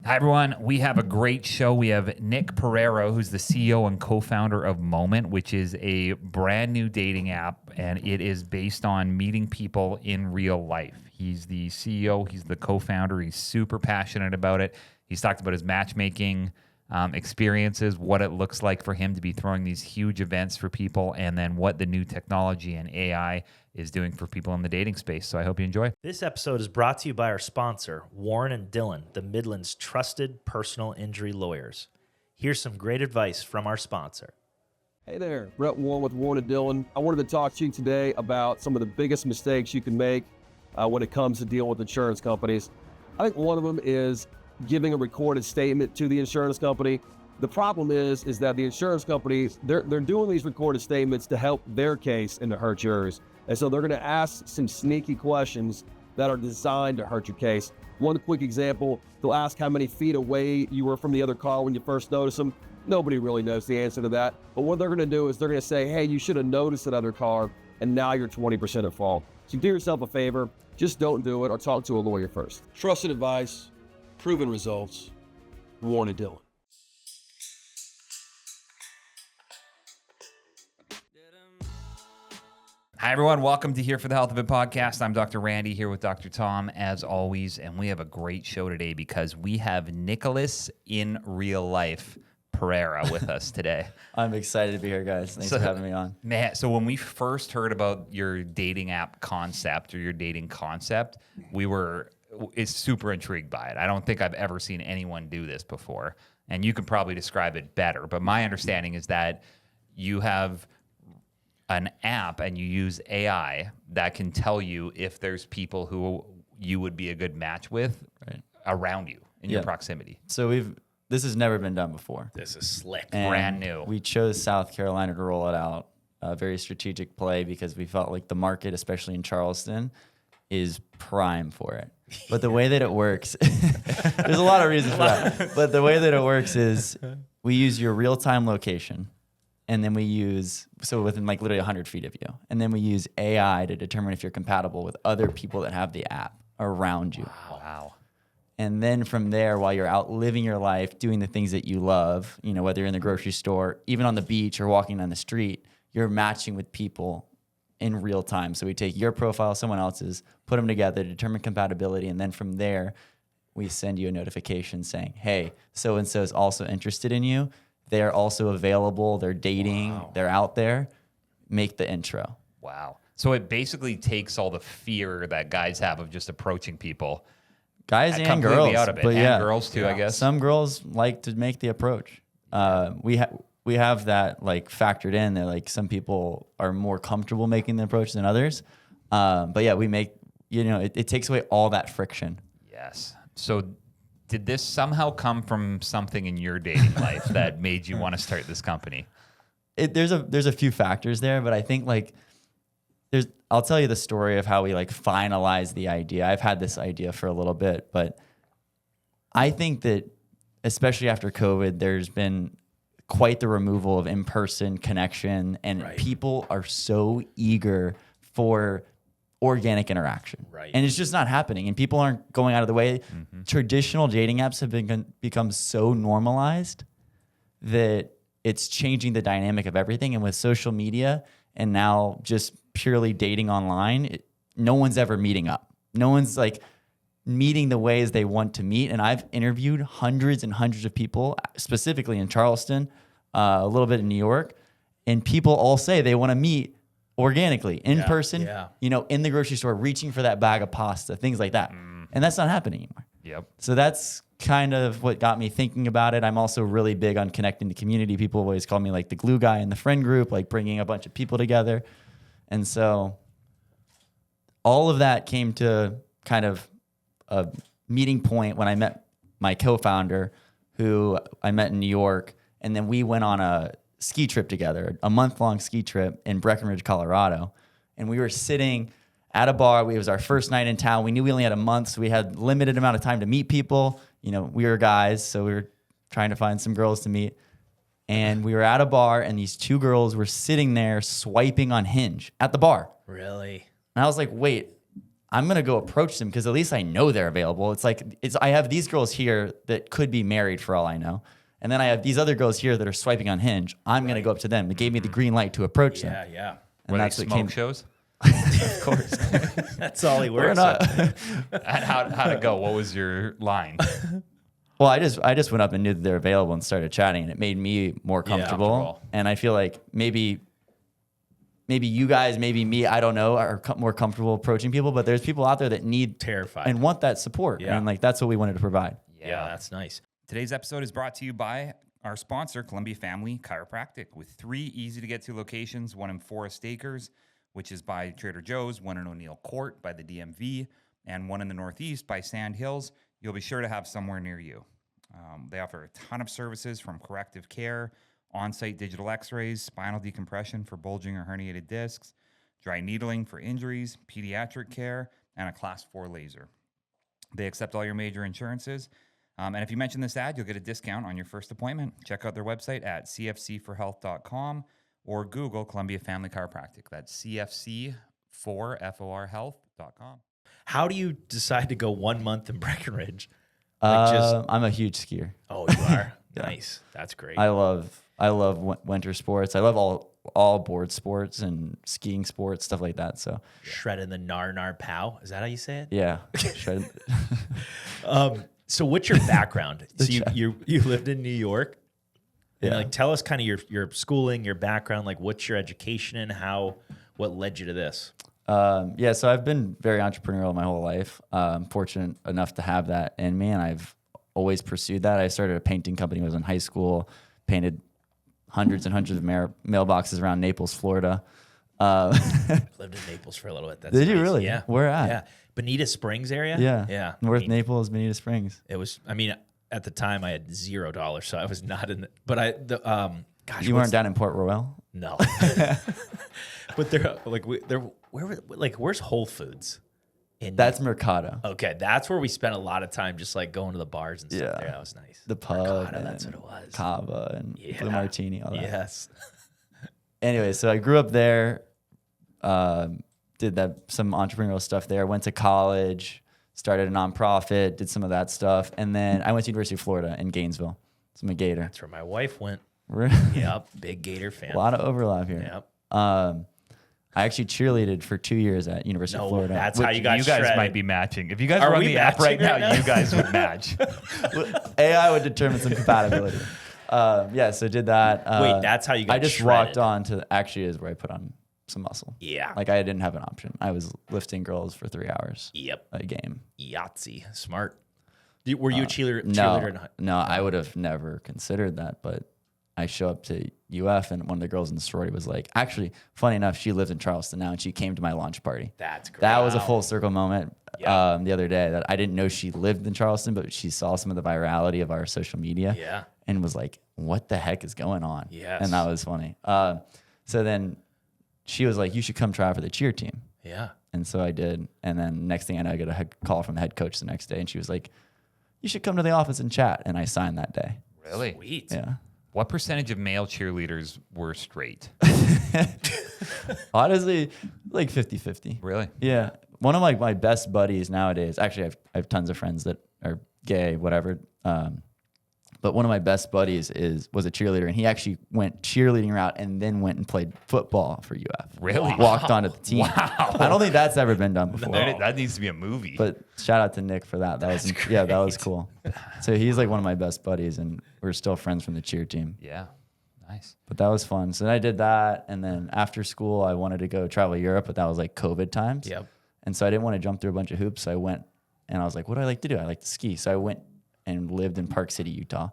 Hi, everyone. We have a great show. We have Nick Porraro, who's the CEO and co-founder of Moment, which is a brand new dating app, and it is based on meeting people in real life. He's the CEO. He's the co-founder. He's super passionate about it. He's talked about his matchmaking experiences, what it looks like for him to be throwing these huge events for people, and then what the new technology and AI is doing for people in the dating space. So I hope you enjoy. This episode is brought to you by our sponsor, Warren and Dillon, the Midland's trusted personal injury lawyers. Here's some great advice from our sponsor. Hey there, Brett Warren with Warren and Dillon. I wanted to talk to you today about some of the biggest mistakes you can make when it comes to dealing with insurance companies. I think one of them is giving a recorded statement to the insurance company. The problem is that the insurance companies, they're doing these recorded statements to help their case and to hurt yours. And so they're going to ask some sneaky questions that are designed to hurt your case. One quick example, they'll ask how many feet away you were from the other car when you first noticed them. Nobody really knows the answer to that. But what they're going to do is they're going to say, hey, you should have noticed that other car, and now you're 20% at fault. So do yourself a favor, just don't do it or talk to a lawyer first. Trusted advice, proven results, Warren and Dillon. Hi, everyone. Welcome to Here for the Health of It podcast. I'm Dr. Randy here with Dr. Tom, as always, and we have a great show today because we have Nicholas in real life Porraro with us today. I'm excited to be here, guys. Thanks for having me on. Man, so when we first heard about your dating app concept or your dating concept, it's super intrigued by it. I don't think I've ever seen anyone do this before, and you can probably describe it better. But my understanding is that you have an app and you use AI that can tell you if there's people who you would be a good match with around you in your proximity. So this has never been done before. This is slick. And brand new. We chose South Carolina to roll it out. A very strategic play because we felt like the market, especially in Charleston, is prime for it. But the way that it works, there's a lot of reasons for that. But the way that it works is we use your real-time location. And then we use, so within like literally 100 feet of you. And then we use AI to determine if you're compatible with other people that have the app around you. Wow. And then from there, while you're out living your life, doing the things that you love, you know, whether you're in the grocery store, even on the beach or walking down the street, you're matching with people in real time. So we take your profile, someone else's, put them together, determine compatibility. And then from there, we send you a notification saying, hey, so-and-so is also interested in you. They're also available. They're dating. They're out there. Make the intro. Wow. So it basically takes all the fear that guys have of just approaching people. Guys and completely girls. out of it. But and girls too, I guess. Some girls like to make the approach. We have that like factored in. That like some people are more comfortable making the approach than others. But yeah, we make, it takes away all that friction. Yes. So did this somehow come from something in your dating life that made you want to start this company? There's a few factors there, but I think like I'll tell you the story of how we like finalized the idea. I've had this idea for a little bit, but I think that especially after COVID, there's been quite the removal of in-person connection, and people are so eager for organic interaction. Right. And it's just not happening, and people aren't going out of the way. Mm-hmm. Traditional dating apps have become so normalized that it's changing the dynamic of everything. And with social media and now just purely dating online, no one's ever meeting up. No one's like meeting the ways they want to meet. And I've interviewed hundreds and hundreds of people, specifically in Charleston, a little bit in New York, and people all say they want to meet organically, in person, in the grocery store, reaching for that bag of pasta, things like that. And that's not happening anymore. Yep. So that's kind of what got me thinking about it. I'm also really big on connecting the community. People always call me like the glue guy in the friend group, like bringing a bunch of people together. And so all of that came to kind of a meeting point when I met my co-founder, who I met in New York. And then we went on a ski trip together, a month-long ski trip in Breckenridge, Colorado. And we were sitting at a bar. It was our first night in town. We knew we only had a month, so we had limited amount of time to meet people. We were guys, so we were trying to find some girls to meet. And we were at a bar, and these two girls were sitting there swiping on Hinge at the bar. Really? And I was like, wait, I'm going to go approach them because at least I know they're available. It's like, I have these girls here that could be married for all I know. And then I have these other girls here that are swiping on Hinge. I'm going to go up to them. It gave me the green light to approach them. Yeah. And Were that's they what smoke shows? Of course. That's all he We're works not. on. And how'd it go? What was your line? Well, I just went up and knew that they're available and started chatting, and it made me more comfortable. comfortable. And I feel like maybe you guys, maybe me, I don't know, are more comfortable approaching people, but there's people out there that need Terrified. and want that support. Yeah. And like, that's what we wanted to provide. Yeah, that's nice. Today's episode is brought to you by our sponsor, Columbia Family Chiropractic, with 3 easy-to-get-to locations, one in Forest Acres, which is by Trader Joe's, one in O'Neill Court by the DMV, and one in the Northeast by Sand Hills. You'll be sure to have somewhere near you. They offer a ton of services from corrective care, on-site digital x-rays, spinal decompression for bulging or herniated discs, dry needling for injuries, pediatric care, and a Class 4 laser. They accept all your major insurances. And if you mention this ad, you'll get a discount on your first appointment. Check out their website at cfc4health.com or Google Columbia Family Chiropractic. That's cfc4health.com. How do you decide to go 1 month in Breckenridge? I'm a huge skier. Oh, you are? Nice. That's great. I love winter sports. I love all board sports and skiing sports, stuff like that. So Shredding the nar pow. Is that how you say it? yeah. So what's your background? So you lived in New York. And Yeah. like, tell us kind of your schooling, your background, like what's your education and what led you to this? Yeah, so I've been very entrepreneurial my whole life. Fortunate enough to have that in me, and I've always pursued that. I started a painting company when I was in high school, painted hundreds and hundreds of mailboxes around Naples, Florida. Lived in Naples for a little bit. That's Did you nice. really? Yeah. Where at? Yeah. Bonita Springs area? Yeah. Yeah. North Naples, Bonita Springs. It was, at the time I had $0, so I was not in gosh, You weren't down in Port Royal? No. But where's Whole Foods? That's Mercado. Okay, that's where we spent a lot of time just like going to the bars and stuff Yeah. there. That was nice. The pub. Mercado, and that's what it was. Cava and Blue Martini, all that. Yes. Anyway, so I grew up there, did some entrepreneurial stuff there, went to college, started a nonprofit, did some of that stuff. And then I went to University of Florida in Gainesville. So I'm a Gator. That's where my wife went. Really? Yep, big Gator fan. A lot of overlap here. Yep. I actually cheerleaded for 2 years at University of Florida. That's how you got You guys shredded. might be matching. If you guys Are were on we the app right matching now, right now? you guys would match. AI would determine some compatibility. Yeah, so did that. Wait, that's how you got I just shredded. walked on to actually is where I put on some muscle. Yeah. Like I didn't have an option. I was lifting girls for 3 hours Yep. a game. Yahtzee. Smart. Were you a cheerleader? No, I would have never considered that, but I show up to UF and one of the girls in the sorority was like, actually, funny enough, she lives in Charleston now and she came to my launch party. That's great. That was a full circle moment Yeah. the other day that I didn't know she lived in Charleston, but she saw some of the virality of our social media Yeah. and was like, what the heck is going on? Yes. And that was funny. So then she was like, you should come try out for the cheer team. Yeah. And so I did. And then next thing I know, I got a call from the head coach the next day and she was like, you should come to the office and chat. And I signed that day. Really? Sweet. Yeah. What percentage of male cheerleaders were straight? Honestly, like 50-50. Really? Yeah. One of my best buddies nowadays, actually I have tons of friends that are gay, whatever. But one of my best buddies was a cheerleader and he actually went cheerleading route and then went and played football for UF. Really? Walked onto the team. Wow. I don't think that's ever been done before. That needs to be a movie. But shout out to Nick for that. That was cool. So he's like one of my best buddies and we're still friends from the cheer team. yeah. Nice. But that was fun. So then I did that. And then after school, I wanted to go travel Europe, but that was like COVID times. Yep. And so I didn't want to jump through a bunch of hoops. So I went and I was like, what do I like to do? I like to ski. So I went and lived in Park City, Utah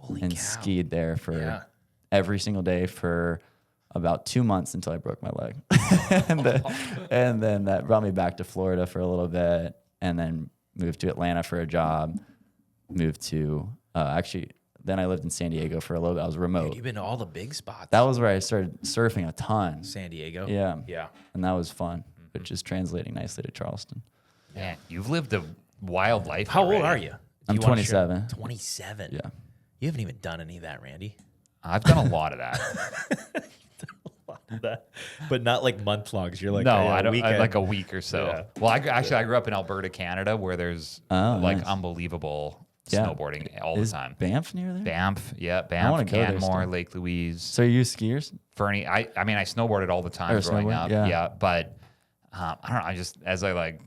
and skied there for every single day for about 2 months until I broke my leg. and then that brought me back to Florida for a little bit and then moved to Atlanta for a job, moved to, then I lived in San Diego for a little bit. I was remote. Dude, you've been to all the big spots. That was where I started surfing a ton. San Diego. Yeah. Yeah. And that was fun, which is translating nicely to Charleston. Man, you've lived a wild life. How old already. are you? I'm Do you wanna share? 27. 27. Yeah. You haven't even done any of that, Randy. I've done a lot of that. But not like month longs. You're like, No, "Oh, yeah, I don't. weekend." Like a week or so. Yeah. Well, I grew up in Alberta, Canada, where there's nice. unbelievable Yeah. snowboarding all the Is time. Banff near there? Banff, yeah, wanna Banff, go there Canmore, still. Lake Louise, So are you skiers? Fernie. I mean, I snowboarded all the time Or growing snowboard, up. yeah. Yeah, but I don't know.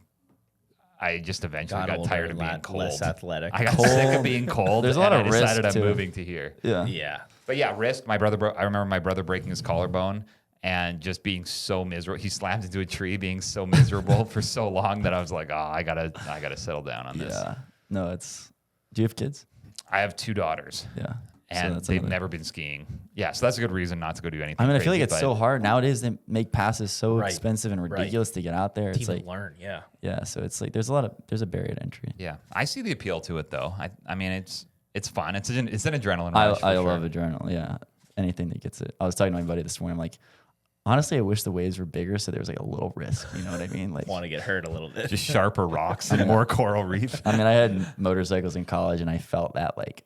I just eventually got older, tired of being cold. less athletic. I got sick of being cold. There's a lot and of I decided risk, I'm too. moving to here. Yeah. yeah. But yeah, risk. I remember my brother breaking his collarbone and just being so miserable. He slammed into a tree, being so miserable for so long that I was like, I gotta settle down on this. Yeah. No, it's. Do you have kids? I have 2 daughters, Yeah. and that's they've another- never been skiing. Yeah, so that's a good reason not to go do anything. I mean, I feel like crazy, it's but so hard nowadays. They make passes so Right. expensive and ridiculous to get out there. To It's even like, learn. Yeah. yeah. So it's like there's a barrier to entry. Yeah, I see the appeal to it though. I mean, it's fun. It's an adrenaline I rush. for love sure. adrenaline. Yeah. Anything that gets it. I was talking to my buddy this morning. I'm like, honestly, I wish the waves were bigger so there was like a little risk. You know what I mean? Like, Want to get hurt a little bit. Just sharper rocks and more coral reef. I mean, I had motorcycles in college and I felt that like,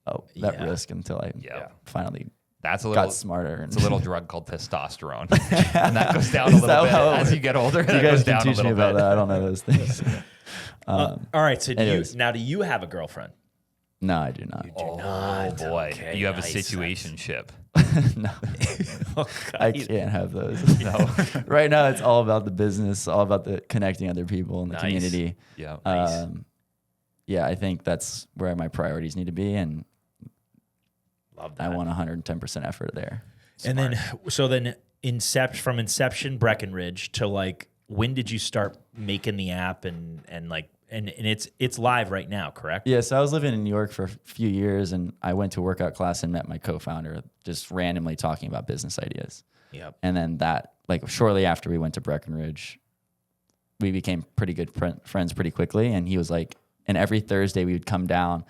that Yeah. risk until I Yeah. finally That's a little. got smarter. And It's a little drug called testosterone, and that goes down a Is little that bit how it as you get older. you that guys goes can down a teach me little about bit. that. I don't know those things. All right. So anyways. do you have a girlfriend? No, I do not. Oh boy, Okay, you have nice. a situationship. No, Oh, I God. can't have those. No. Right now, it's all about the business, all about the connecting other people in the Nice. community. Yeah. Yeah, I think that's where my priorities need to be, and Love I that. want 110% effort there. And then, from inception, Breckenridge to like, when did you start making the app and it's live right now, correct? Yeah, so I was living in New York for a few years, and I went to a workout class and met my co-founder, just randomly talking about business ideas. Yep. And then shortly after we went to Breckenridge, we became pretty good friends pretty quickly. And he was like, and every Thursday we would come down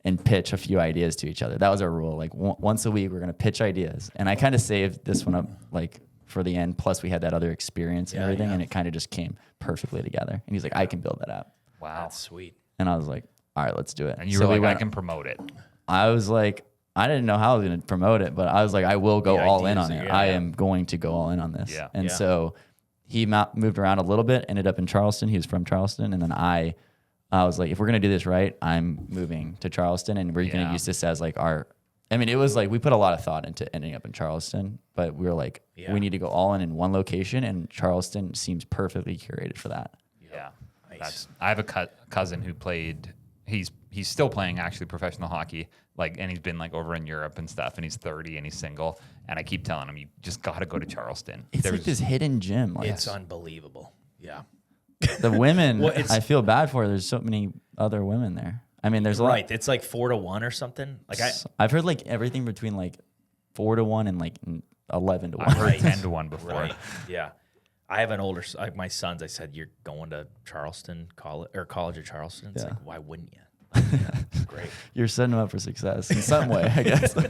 and pitch a few ideas to each other. That was our rule. Like once a week, we're going to pitch ideas. And I kind of saved this one up like for the end. Plus we had that other experience and everything. yeah. And it kind of just came perfectly together. And he's like, I can build that app. Wow. That's sweet. And I was like, all right, let's do it. And you So were we like, I went- can promote it. I was like, I didn't know how I was going to promote it, but I was like, I will go The all in ideas on that it. you I have. am going to go all in on this. Yeah. And Yeah. so he moved around a little bit, ended up in Charleston. He was from Charleston. And then I was like, if we're going to do this right, I'm moving to Charleston, and we're going Yeah. to use this as like it was like, we put a lot of thought into ending up in Charleston, but we were like, Yeah. we need to go all in one location, and Charleston seems perfectly curated for that. Yeah. Nice. I have a cousin who played. He's still playing actually professional hockey. And he's been like over in Europe and stuff. And he's 30 and he's single. And I keep telling him, you just got to go to Charleston. It's like this hidden gem. Like It's unbelievable. Yeah. the women, Well, it's- I feel bad for. There's so many other women there. I mean, there's a lot. Right. It's like 4-1 or something. Like I've heard like everything between like 4-1 and like 11-1. I've heard Right. 10 to 1 before. Right. Yeah. I have an older, like my sons. I said, "You're going to Charleston College of Charleston." It's Yeah. like, why wouldn't you? Great. You're setting them up for success in some way, I guess. I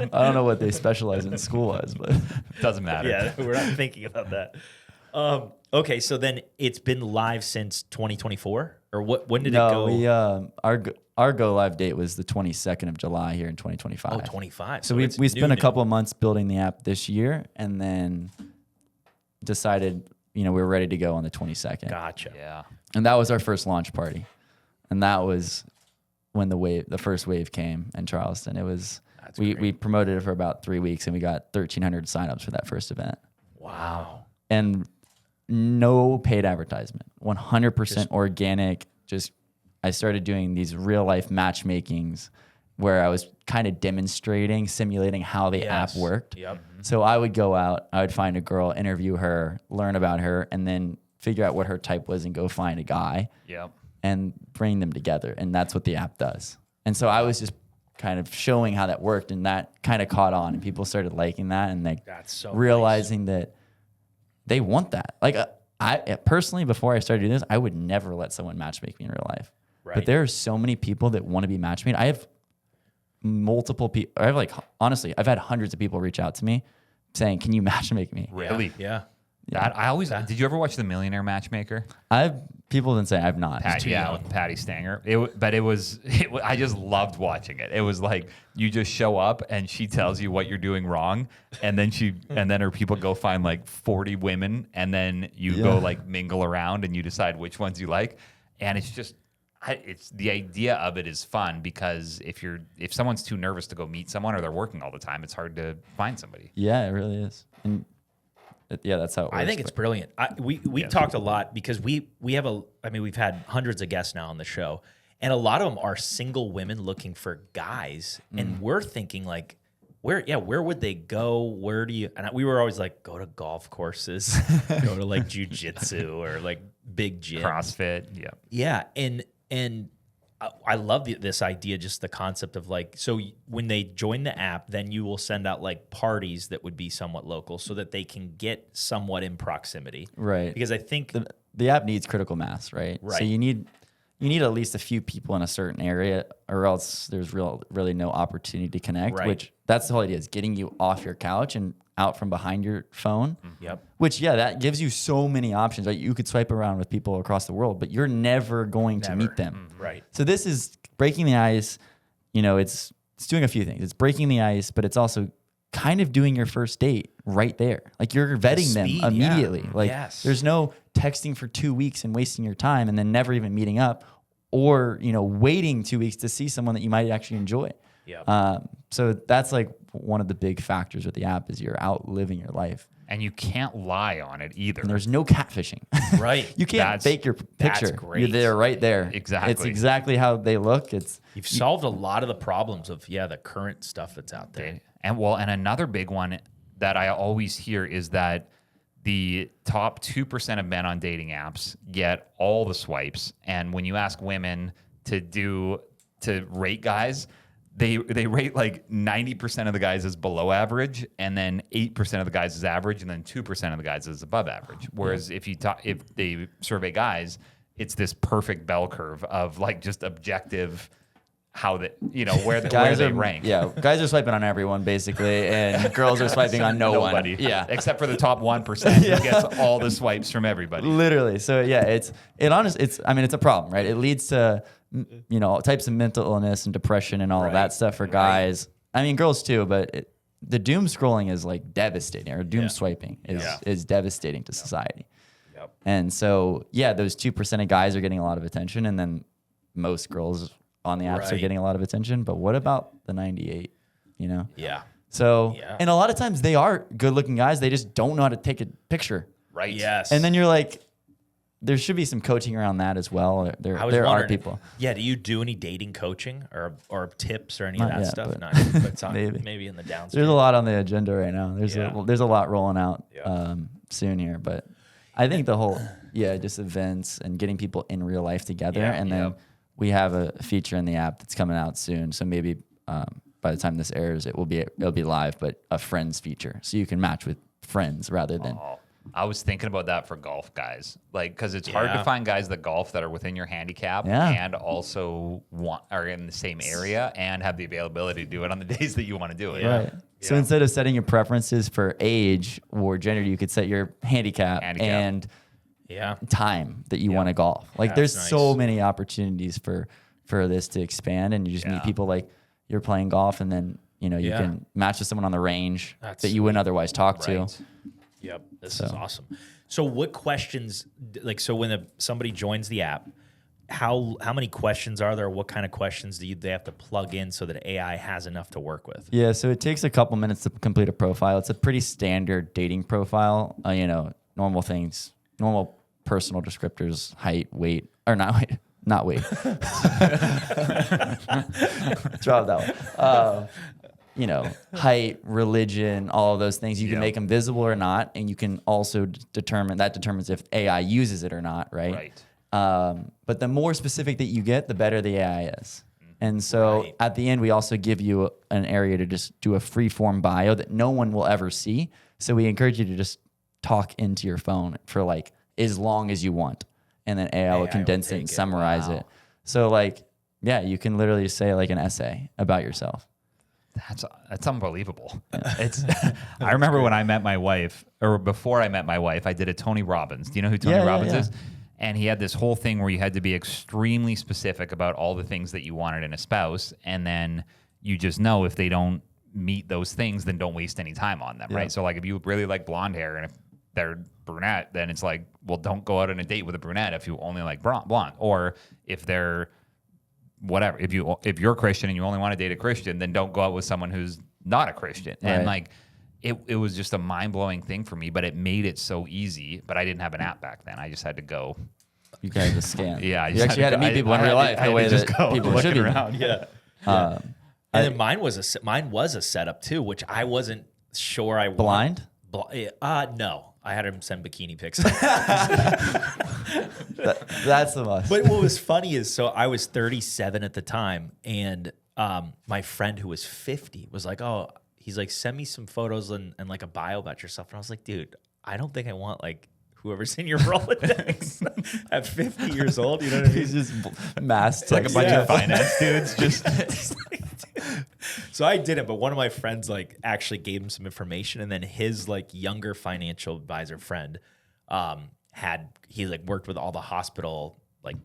don't know what they specialize in school-wise, but Doesn't matter. Yeah, we're not thinking about that. Okay, so then it's been live since 2024, or what? When did it go? we our go live date was the 22nd of July here in 2025. Oh, 25. So it's we spent a new. couple of months building the app this year, and then decided we were ready to go on the 22nd. Gotcha. Yeah. And that was our first launch party. And that was when the first wave came in Charleston. It was That's we great. promoted it for about 3 weeks, and we got 1,300 signups for that first event. Wow. And no paid advertisement, 100% organic. Just I started doing these real life matchmakings where I was kind of demonstrating, simulating how the app Yes. worked. Yep. So I would go out, I would find a girl, interview her, learn about her, and then figure out what her type was and go find a guy Yep. and bring them together. And that's what the app does. And so I was just kind of showing how that worked, and that kind of caught on, and people started liking that, and they That's so realizing that they want that. Like I personally, before I started doing this, I would never let someone matchmake me in real life. Right. But there are so many people that want to be matchmade. I have multiple people. Honestly, I've had hundreds of people reach out to me saying, "Can you matchmake me?" Really? Yeah. That I always did. You ever watch The Millionaire Matchmaker? People didn't say I've not. With Patty Stanger. I just loved watching it. It was like you just show up and she tells you what you're doing wrong, and then her people go find like 40 women, and then you go like mingle around and you decide which ones you like, and it's just. It's the idea of it is fun because if someone's too nervous to go meet someone or they're working all the time, it's hard to find somebody. Yeah, it really is. And that's how it works. I think it's brilliant. We talked a lot because we've had hundreds of guests now on the show, and a lot of them are single women looking for guys, and we're thinking like, where would they go? Where do you? And we were always like, go to golf courses, go to like jujitsu or like big gyms, CrossFit. Yeah, and I love this idea, just the concept of like, so when they join the app, then you will send out like parties that would be somewhat local so that they can get somewhat in proximity. Right. Because I think the app needs critical mass, right? Right. So you need at least a few people in a certain area, or else there's really no opportunity to connect. Right. Which that's the whole idea, is getting you off your couch and out from behind your phone. Yep. Which that gives you so many options. Right? You could swipe around with people across the world, but you're never going to meet them. Right. So this is breaking the ice. It's doing a few things. It's breaking the ice, but it's also kind of doing your first date right there. Like you're vetting them immediately. Yeah. Like there's no texting for 2 weeks and wasting your time and then never even meeting up, or waiting 2 weeks to see someone that you might actually enjoy. Yeah. So that's like one of the big factors with the app, is you're out living your life. And you can't lie on it either. And there's no catfishing. Right. You can't fake your picture. great. You're there, right there. Exactly. It's exactly how they look. You've solved a lot of the problems of the current stuff that's out there. And another big one that I always hear is that the top 2% of men on dating apps get all the swipes. And when you ask women to rate guys, they rate like 90% of the guys as below average, and then 8% of the guys as average, and then 2% of the guys as above average. Whereas if they survey guys, it's this perfect bell curve of like just objective how where they rank. Yeah, guys are swiping on everyone basically, and girls are swiping on nobody. One. Yeah, except for the top 1% who gets all the swipes from everybody. Literally. So it's a problem, right? It leads to types of mental illness and depression and all of that stuff for guys. Right. I mean, girls too, but the doom scrolling is like devastating, or doom swiping is devastating to society. Yep. And so those 2% of guys are getting a lot of attention, and then most girls on the apps are getting a lot of attention. But what about the 98? Yeah. So and a lot of times they are good looking guys, they just don't know how to take a picture. Right. Yes. And then you're like, there should be some coaching around that as well. There are people. Yeah. Do you do any dating coaching or tips or any Not of that yet, stuff? but Not yet, but it's on, maybe in the downstream. There's a lot on the agenda right now. There's a lot rolling out soon here, but I think the whole just events and getting people in real life together, and then we have a feature in the app that's coming out soon. So maybe by the time this airs, it'll be live, but a friends feature, so you can match with friends rather than. I was thinking about that for golf guys, because it's hard to find guys that golf that are within your handicap and also are in the same area and have the availability to do it on the days that you want to do it. Right. So instead of setting your preferences for age or gender, you could set your handicap. And time that you want to golf. Like there's so many opportunities for this to expand, and you just meet people like you're playing golf, and then you can match with someone on the range that you wouldn't otherwise talk to. Yep, this is awesome. So what questions, when somebody joins the app, how many questions are there? What kind of questions do they have to plug in so that AI has enough to work with? Yeah, so it takes a couple minutes to complete a profile. It's a pretty standard dating profile. Normal things, normal personal descriptors, height, weight, or not weight. Drop that one. Height, religion, all of those things. You can make them visible or not, and you can also determines if AI uses it or not, right? But the more specific that you get, the better the AI is. And so at the end, we also give you an area to just do a free form bio that no one will ever see. So we encourage you to just talk into your phone for like as long as you want, and then AI will condense it and summarize it. So you can literally say like an essay about yourself. That's unbelievable. It's. I remember when I met my wife, or before I met my wife, I did a Tony Robbins. Do you know who Tony Robbins is? And he had this whole thing where you had to be extremely specific about all the things that you wanted in a spouse, and then you just know if they don't meet those things, then don't waste any time on them, right? So like if you really like blonde hair and if they're brunette, then it's like, well, don't go out on a date with a brunette if you only like blonde. Or if they're whatever, if you're Christian and you only want to date a Christian, then don't go out with someone who's not a Christian. Right. And like it was just a mind-blowing thing for me, but it made it so easy. But I didn't have an app back then. I just had to go. You guys had to scan. Yeah, you actually had to meet people in real life the way that people should be around. And then mine was a setup too, which I wasn't sure I blind. No, I had him send bikini pics. That's the must. But what was funny is, so I was 37 at the time, and my friend who was 50 was like, "Oh, he's like, send me some photos and like a bio about yourself." And I was like, "Dude, I don't think I want like whoever's in your Rolodex at 50 years old." You know what I mean? He's just masked like a bunch of finance dudes. Just so I didn't, but one of my friends like actually gave him some information, and then his like younger financial advisor friend he like worked with all the hospital like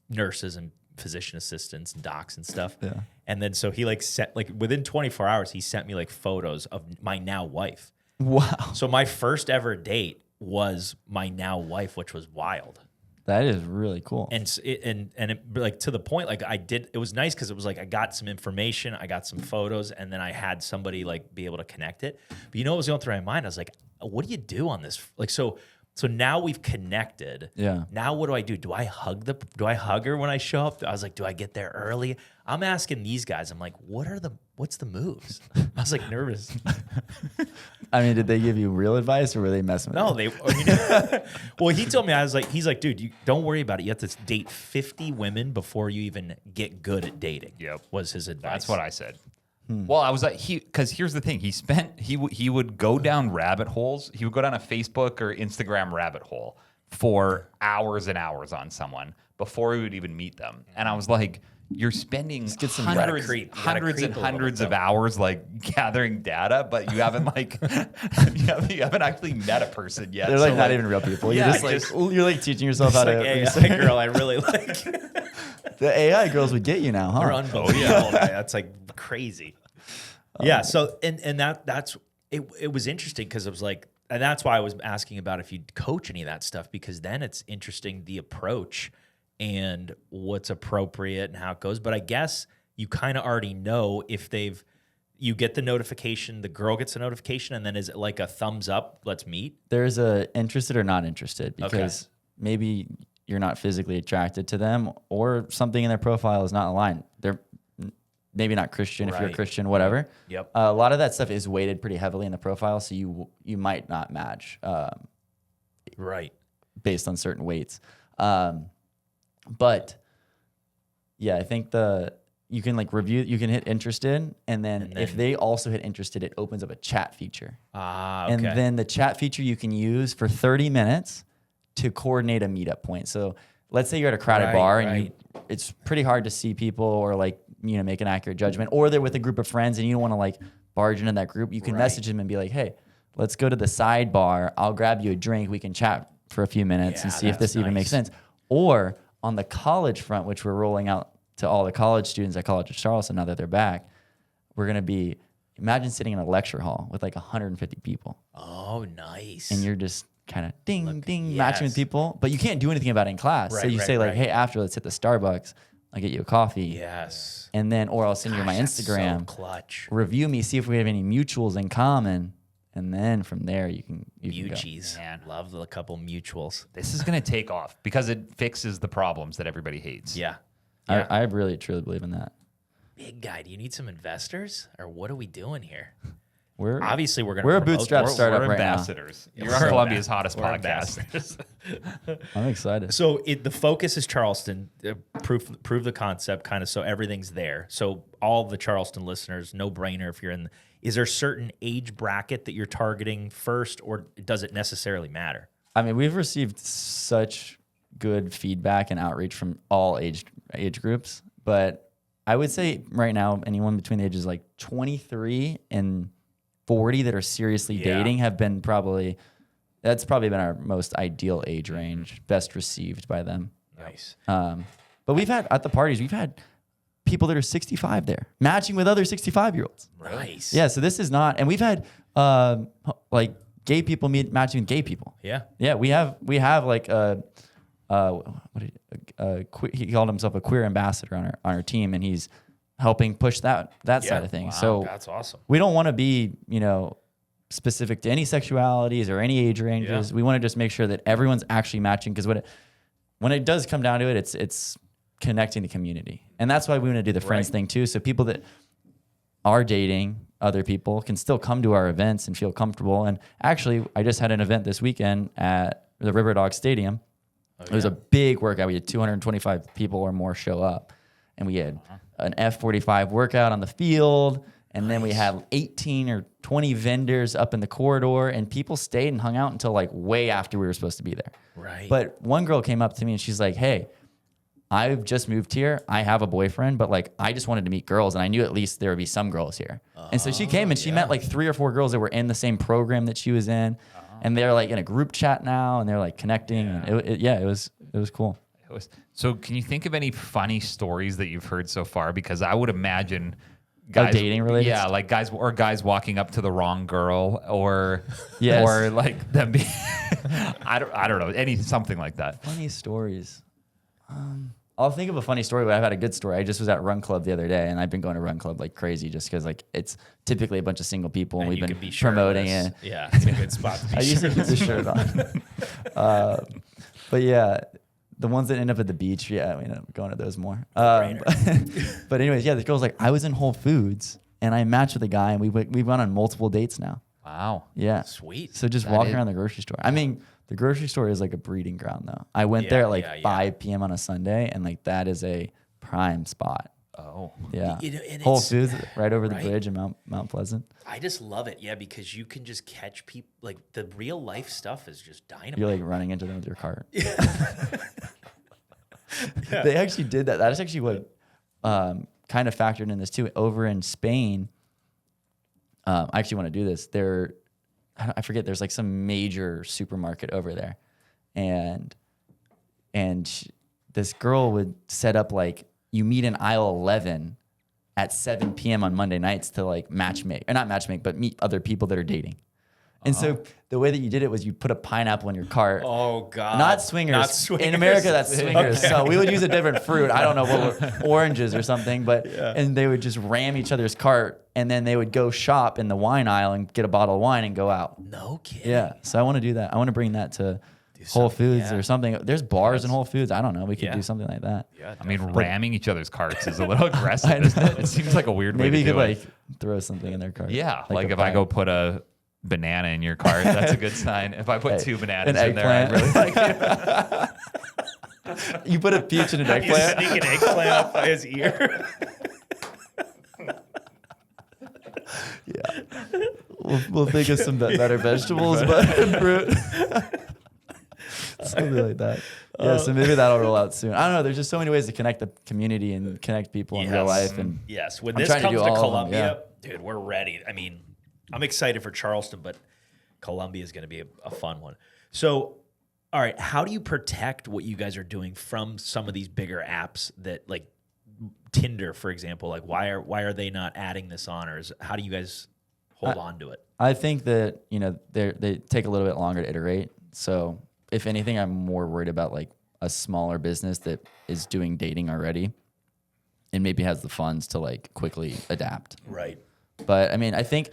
nurses and physician assistants and docs and stuff. Yeah. And then so he like sent like within 24 hours he sent me like photos of my now wife. Wow. So my first ever date was my now wife, which was wild. That is really cool. And it like to the point, like it was nice because it was like I got some information, I got some photos, and then I had somebody like be able to connect it. But you know what was going through my mind? I was like, what do you do on this? Like, so now we've connected. Yeah. Now what do? Do I hug her when I show up? I was like, do I get there early? I'm asking these guys, I'm like, what's the moves? I was like nervous. I mean, did they give you real advice or were they messing with you? No, well, he told me, he's like, dude, you don't worry about it. You have to date 50 women before you even get good at dating. Yep. Was his advice. That's what I said. Well, I was like, because here's the thing. He would go down rabbit holes. He would go down a Facebook or Instagram rabbit hole for hours and hours on someone before he would even meet them. And I was like, you're spending hundreds of hours like gathering data, but you haven't like you haven't actually met a person yet. They're like not even real people. You're you're like teaching yourself how to AI girl I really like. The AI girls would get you now, huh? They're unbelievable. That's like crazy. Yeah. So and that's it was interesting because it was like, and that's why I was asking about if you'd coach any of that stuff, because then it's interesting the approach and what's appropriate and how it goes. But I guess you kind of already know if you get the notification, the girl gets a notification, and then is it like a thumbs up, let's meet? There's a interested or not interested, because maybe you're not physically attracted to them or something in their profile is not aligned. They're maybe not Christian if you're a Christian, whatever. Yep. A lot of that stuff is weighted pretty heavily in the profile, so you might not match based on certain weights. But yeah, I think you can like review, you can hit interested, and then if they also hit interested, it opens up a chat feature. Okay. And then the chat feature you can use for 30 minutes to coordinate a meetup point. So let's say you're at a crowded bar and it's pretty hard to see people or like, make an accurate judgment, or they're with a group of friends and you don't want to like barge into that group. You can message them and be like, hey, let's go to the sidebar. I'll grab you a drink. We can chat for a few minutes and see if this even makes sense. Or on the college front, which we're rolling out to all the college students at College of Charleston now that they're back, we're going to be, imagine sitting in a lecture hall with like 150 people. Oh, nice. And you're just kind of matching with people, but you can't do anything about it in class. So you say like, hey, after, let's hit the Starbucks. I'll get you a coffee. Yes. And then, or I'll send you my Instagram. So clutch. Review me, see if we have any mutuals in common. And then from there, you can Mutuals. Man, love a couple mutuals. This is going to take off because it fixes the problems that everybody hates. Yeah. I really, truly believe in that. Big guy, do you need some investors? Or what are we doing here? We're going to a bootstrap startup we're right ambassadors. now. You're Columbia's hottest podcast. I'm excited. So the focus is Charleston. Prove the concept, kind of, so everything's there. So all the Charleston listeners, no brainer if you're in. Is there a certain age bracket that you're targeting first, or does it necessarily matter? I mean, we've received such good feedback and outreach from all age groups, but I would say right now, anyone between the ages like 23 and 40 that are seriously dating have been that's probably been our most ideal age range, best received by them. Nice. But we've had at the parties, we've had people that are 65 there matching with other 65-year-olds. Nice. Yeah. So this is not, and we've had like gay people matching with gay people. Yeah. Yeah. We have like he called himself a queer ambassador on our team, and he's helping push that side of things. Wow, So that's awesome. we don't want to be, specific to any sexualities or any age ranges. Yeah. We want to just make sure that everyone's actually matching, because when it does come down to it, it's connecting the community. And that's why we want to do the friends thing too. So people that are dating other people can still come to our events and feel comfortable. And actually, I just had an event this weekend at the River Dog Stadium. It was a big workout. We had 225 people or more show up, and we had an F45 workout on the field. And then we had 18 or 20 vendors up in the corridor, and people stayed and hung out until like way after we were supposed to be there. Right. But one girl came up to me and she's like, "Hey, I've just moved here. I have a boyfriend, but like I just wanted to meet girls, and I knew at least there would be some girls here." And so she came and she met like 3 or 4 girls that were in the same program that she was in, and they're like in a group chat now, and they're like connecting. And it was cool. So can you think of any funny stories that you've heard so far? Because I would imagine guys dating related? Yeah, like guys walking up to the wrong girl, or Yes. or like them being I don't know, something like that. Funny stories. I'll think of a funny story, but I've had a good story. I just was at Run Club the other day, and I've been going to Run Club like crazy just because like it's typically a bunch of single people, and we've you been can be promoting shirtless. it. Yeah, it's a good spot to be I usually keep the shirt on. But yeah, the ones that end up at the beach, we end up going to those more. But anyways, the girl's like, I was in Whole Foods and I matched with a guy, and we've gone on multiple dates now. Wow. Yeah. Sweet. So just walking around the grocery store. I mean, the grocery store is like a breeding ground though. I went there at like 5 p.m. on a Sunday, and like that is a prime spot. Oh. Yeah. And Whole it's- Foods right over the right. bridge in Mount Pleasant. I just love it. Yeah, because you can just catch people. Like the real life stuff is just dynamite. You're like running into them with your cart. They actually did that. That is actually what kind of factored in this too. Over in Spain, I actually want to do this. I forget. There's like some major supermarket over there, and this girl would set up like you meet in aisle 11 at 7 p.m. on Monday nights to like not matchmake, but meet other people that are dating. And so the way that you did it was you put a pineapple in your cart. Oh God! Not swingers. In America, that's swingers. Okay. So we would use a different fruit. I don't know what oranges or something, but and they would just ram each other's cart, and then they would go shop in the wine aisle and get a bottle of wine and go out. No kidding. Yeah. So I want to do that. I want to bring that to Whole Foods or something. There's bars in Whole Foods. I don't know. We could do something like that. Yeah, I mean, ramming each other's carts is a little aggressive, isn't it? It seems like a weird way Maybe to you do could it. like throw something in their cart. Yeah, like a if I go bag. put a banana in your cart, that's a good sign. If I put 2 bananas an in there, I eggplant. really like it. You put a peach in an You eggplant. sneak an eggplant up by his ear. We'll think of some better vegetables, but fruit. Something like that. Yeah, so maybe that'll roll out soon. I don't know. There's just so many ways to connect the community and connect people in real life. And yes, when I'm this trying to comes do to all of them, Columbia, dude, we're ready. I mean, I'm excited for Charleston, but Columbia is going to be a fun one. So, all right, how do you protect what you guys are doing from some of these bigger apps that, like Tinder, for example? Like, why are they not adding this on, or how do you guys hold on to it? I think that they take a little bit longer to iterate. So if anything, I'm more worried about like a smaller business that is doing dating already and maybe has the funds to like quickly adapt. Right. But I mean, I think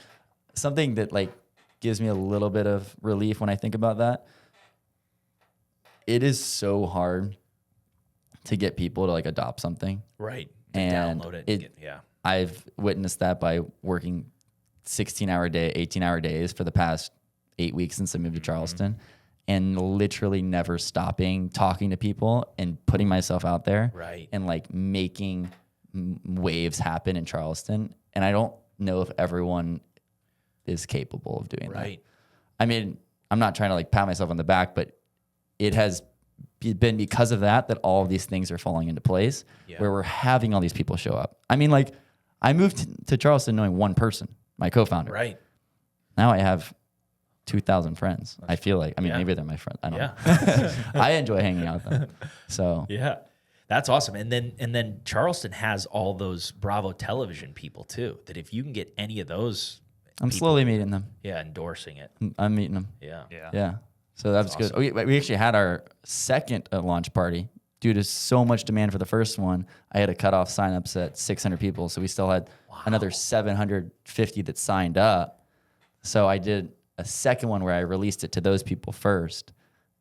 something that like gives me a little bit of relief when I think about that. It is so hard to get people to like adopt something. Right. And Download it. I've witnessed that by working 16-hour day, 18-hour days for the past 8 weeks since I moved to Charleston, and literally never stopping talking to people and putting myself out there, Right. and like making waves happen in Charleston. And I don't know if everyone is capable of doing that. Right. I mean, I'm not trying to like pat myself on the back, but it has been because of that all of these things are falling into place where we're having all these people show up. I mean, like I moved to Charleston knowing one person, my co-founder. Right. Now I have 2,000 friends. I feel like, I mean, maybe they're my friends. I don't know. I enjoy hanging out with them. So yeah, that's awesome. And then Charleston has all those Bravo television people too, that if you can get any of those, I'm slowly meeting them. yeah, endorsing it. I'm meeting them. Yeah. Yeah. So that's good. We actually had our second launch party. Due to so much demand for the first one, I had to cut off signups at 600 people. So we still had another 750 that signed up. So I did a second one where I released it to those people first.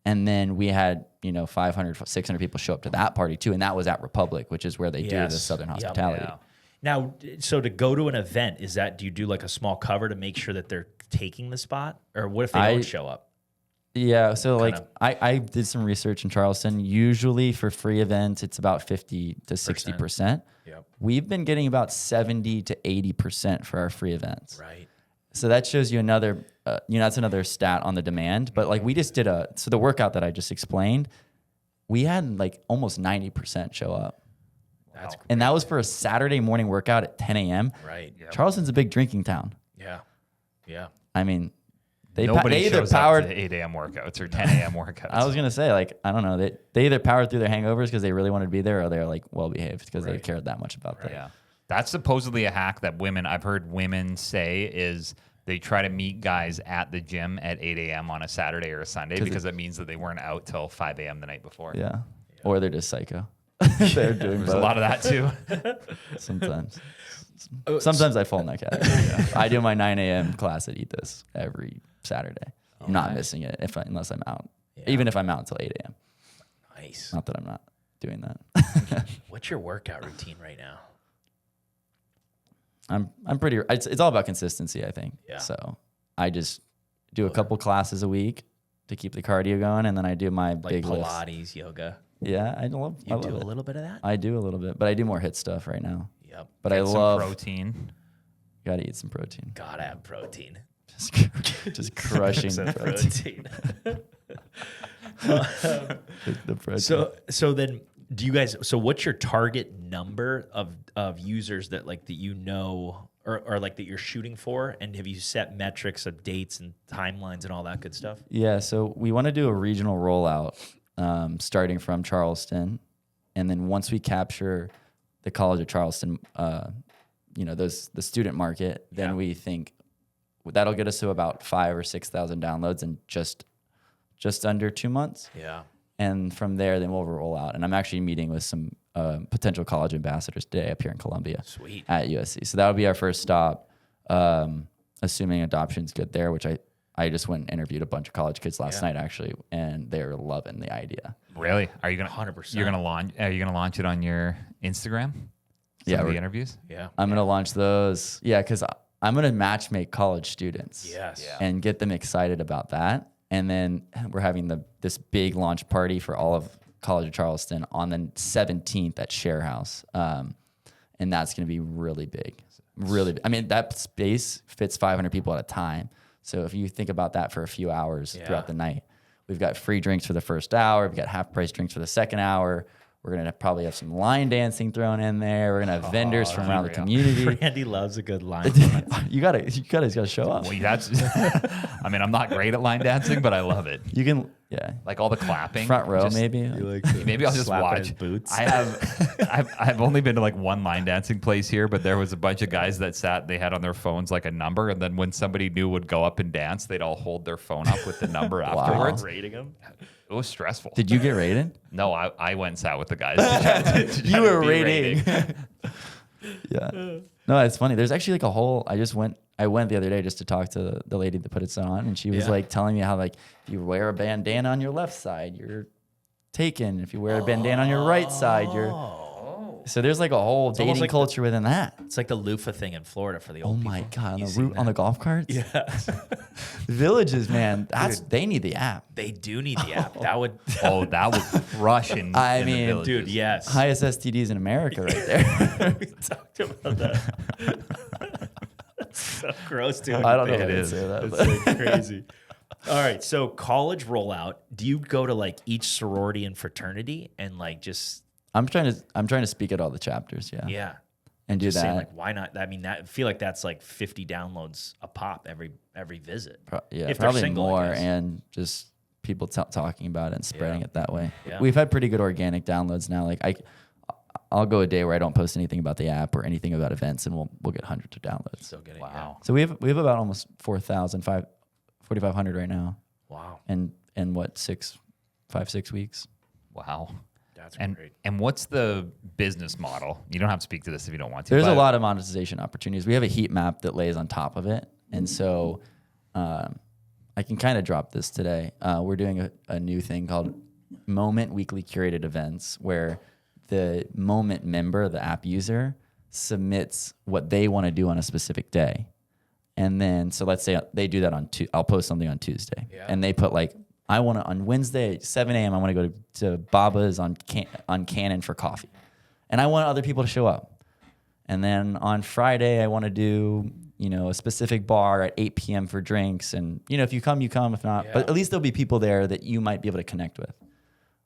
And then we had, 500, 600 people show up to that party too. And that was at Republic, which is where they do the Southern Hospitality. Yeah. Now, so to go to an event, do you do like a small cover to make sure that they're taking the spot? Or what if they don't show up? Yeah, so I did some research in Charleston. Usually for free events, it's about 50 to 60%. Yep. We've been getting about 70 to 80% for our free events. Right. So that shows you another, that's another stat on the demand. But like we just did so the workout that I just explained, we had like almost 90% show up. That's great. And that was for a Saturday morning workout at 10 a.m. Right. Yep. Charleston's a big drinking town. Yeah. Yeah. I mean, Nobody either shows powered up to 8 a.m. workouts or 10 a.m. workouts. I was gonna say, like, I don't know. They either powered through their hangovers because they really wanted to be there, or they're like well behaved because they cared that much about that. Yeah, that's supposedly a hack that I've heard women say is they try to meet guys at the gym at 8 a.m. on a Saturday or a Sunday because it means that they weren't out till 5 a.m. the night before. Yeah, or they're just psycho. They're doing There's a lot of that too. Sometimes. Sometimes I fall in that category. I do my 9 a.m. class at Eat This every Saturday. I'm not missing it unless I'm out. Yeah. Even if I'm out until 8 a.m. Nice. Not that I'm not doing that. What's your workout routine right now? I'm pretty. It's all about consistency, I think. Yeah. So I just do a couple classes a week to keep the cardio going, and then I do my Like big lifts. Pilates, yoga. Yeah, I love. I You love do a it. little bit of that? I do a little bit, but I do more hit stuff right now. Yep. But Get I some love. protein. Gotta eat some protein. Gotta have protein. Just crushing the protein. The protein. So then do you guys, so what's your target number of users that like that or like that you're shooting for? And have you set metrics of dates and timelines and all that good stuff? Yeah, so we want to do a regional rollout starting from Charleston. And then once we capture the College of Charleston, the student market, then we think that'll get us to about 5,000 or 6,000 downloads in just under 2 months. Yeah. And from there, then we'll roll out. And I'm actually meeting with some potential college ambassadors today up here in Columbia. Sweet. At USC. So that'll be our first stop, assuming adoption's good there, which I just went and interviewed a bunch of college kids last night, actually, and they're loving the idea. Really? Are you gonna 100%? You're gonna launch? Are you gonna launch it on your Instagram? Yeah, the interviews. Yeah. I'm going to launch those. Yeah, because I'm going to match make college students. Yes. Yeah. And get them excited about that. And then we're having this big launch party for all of College of Charleston on the 17th at Share House. And that's going to be really big. Really big. I mean, that space fits 500 people at a time. So if you think about that for a few hours throughout the night, we've got free drinks for the first hour. We've got half price drinks for the second hour. We're going to probably have some line dancing thrown in there. We're going to have vendors from around the community. Randy loves a good line. you gotta show up. Well, that's. I mean, I'm not great at line dancing, but I love it. You can, Like all the clapping. front row, just- maybe. Maybe I'll just Slapping watch. his boots. I have. I've only been to like one line dancing place here, but there was a bunch of guys that sat. They had on their phones like a number, and then when somebody new would go up and dance, they'd all hold their phone up with the number afterwards. Rating him. It was stressful. Did you get rated? No, I went and sat with the guys. to try You to were be rating. Yeah. No, it's funny. There's actually like a whole. I went the other day just to talk to the lady that put it on, and she was like telling me how like if you wear a bandana on your left side, you're taken. If you wear a bandana on your right side, you're. So there's like a whole dating like culture within that. It's like the loofah thing in Florida for the Oh old my people. god, on You the seen route on the golf carts. Yeah. Villages, man. They need the app. They do need the app. That would. Oh, that would crush in. I in the mean, villages. Dude, yes. Highest STDs in America, right there. We talked about that. So gross, dude. I don't know if It I can is. say that. It's but- so crazy. All right, so college rollout. do you go to like each sorority and fraternity and like just I'm trying to speak at all the chapters. Yeah. And do just that. saying, like, why not? I mean, I feel like that's like 50 downloads a pop every visit. Yeah, if they're probably single, I more, guess. and just people talking about it and spreading it that way. Yeah. We've had pretty good organic downloads now. Like I'll go a day where I don't post anything about the app or anything about events, and we'll get hundreds of downloads. So good. Wow. So we have about almost 4,500 right now, Wow. and in what 5-6 weeks. Wow. That's And great. and what's the business model? You don't have to speak to this if you don't want to. There's a but- lot of monetization opportunities. We have a heat map that lays on top of it, and so I can kind of drop this today. We're doing a new thing called Moment Weekly Curated Events, where the Moment member, the app user, submits what they want to do on a specific day, and then so let's say they do that I'll post something on Tuesday, and they put like, I want to on Wednesday at 7 a.m. I want to go to Baba's on Cannon for coffee, and I want other people to show up. And then on Friday I want to do a specific bar at 8 p.m. for drinks, and if you come, you come. If not, but at least there'll be people there that you might be able to connect with.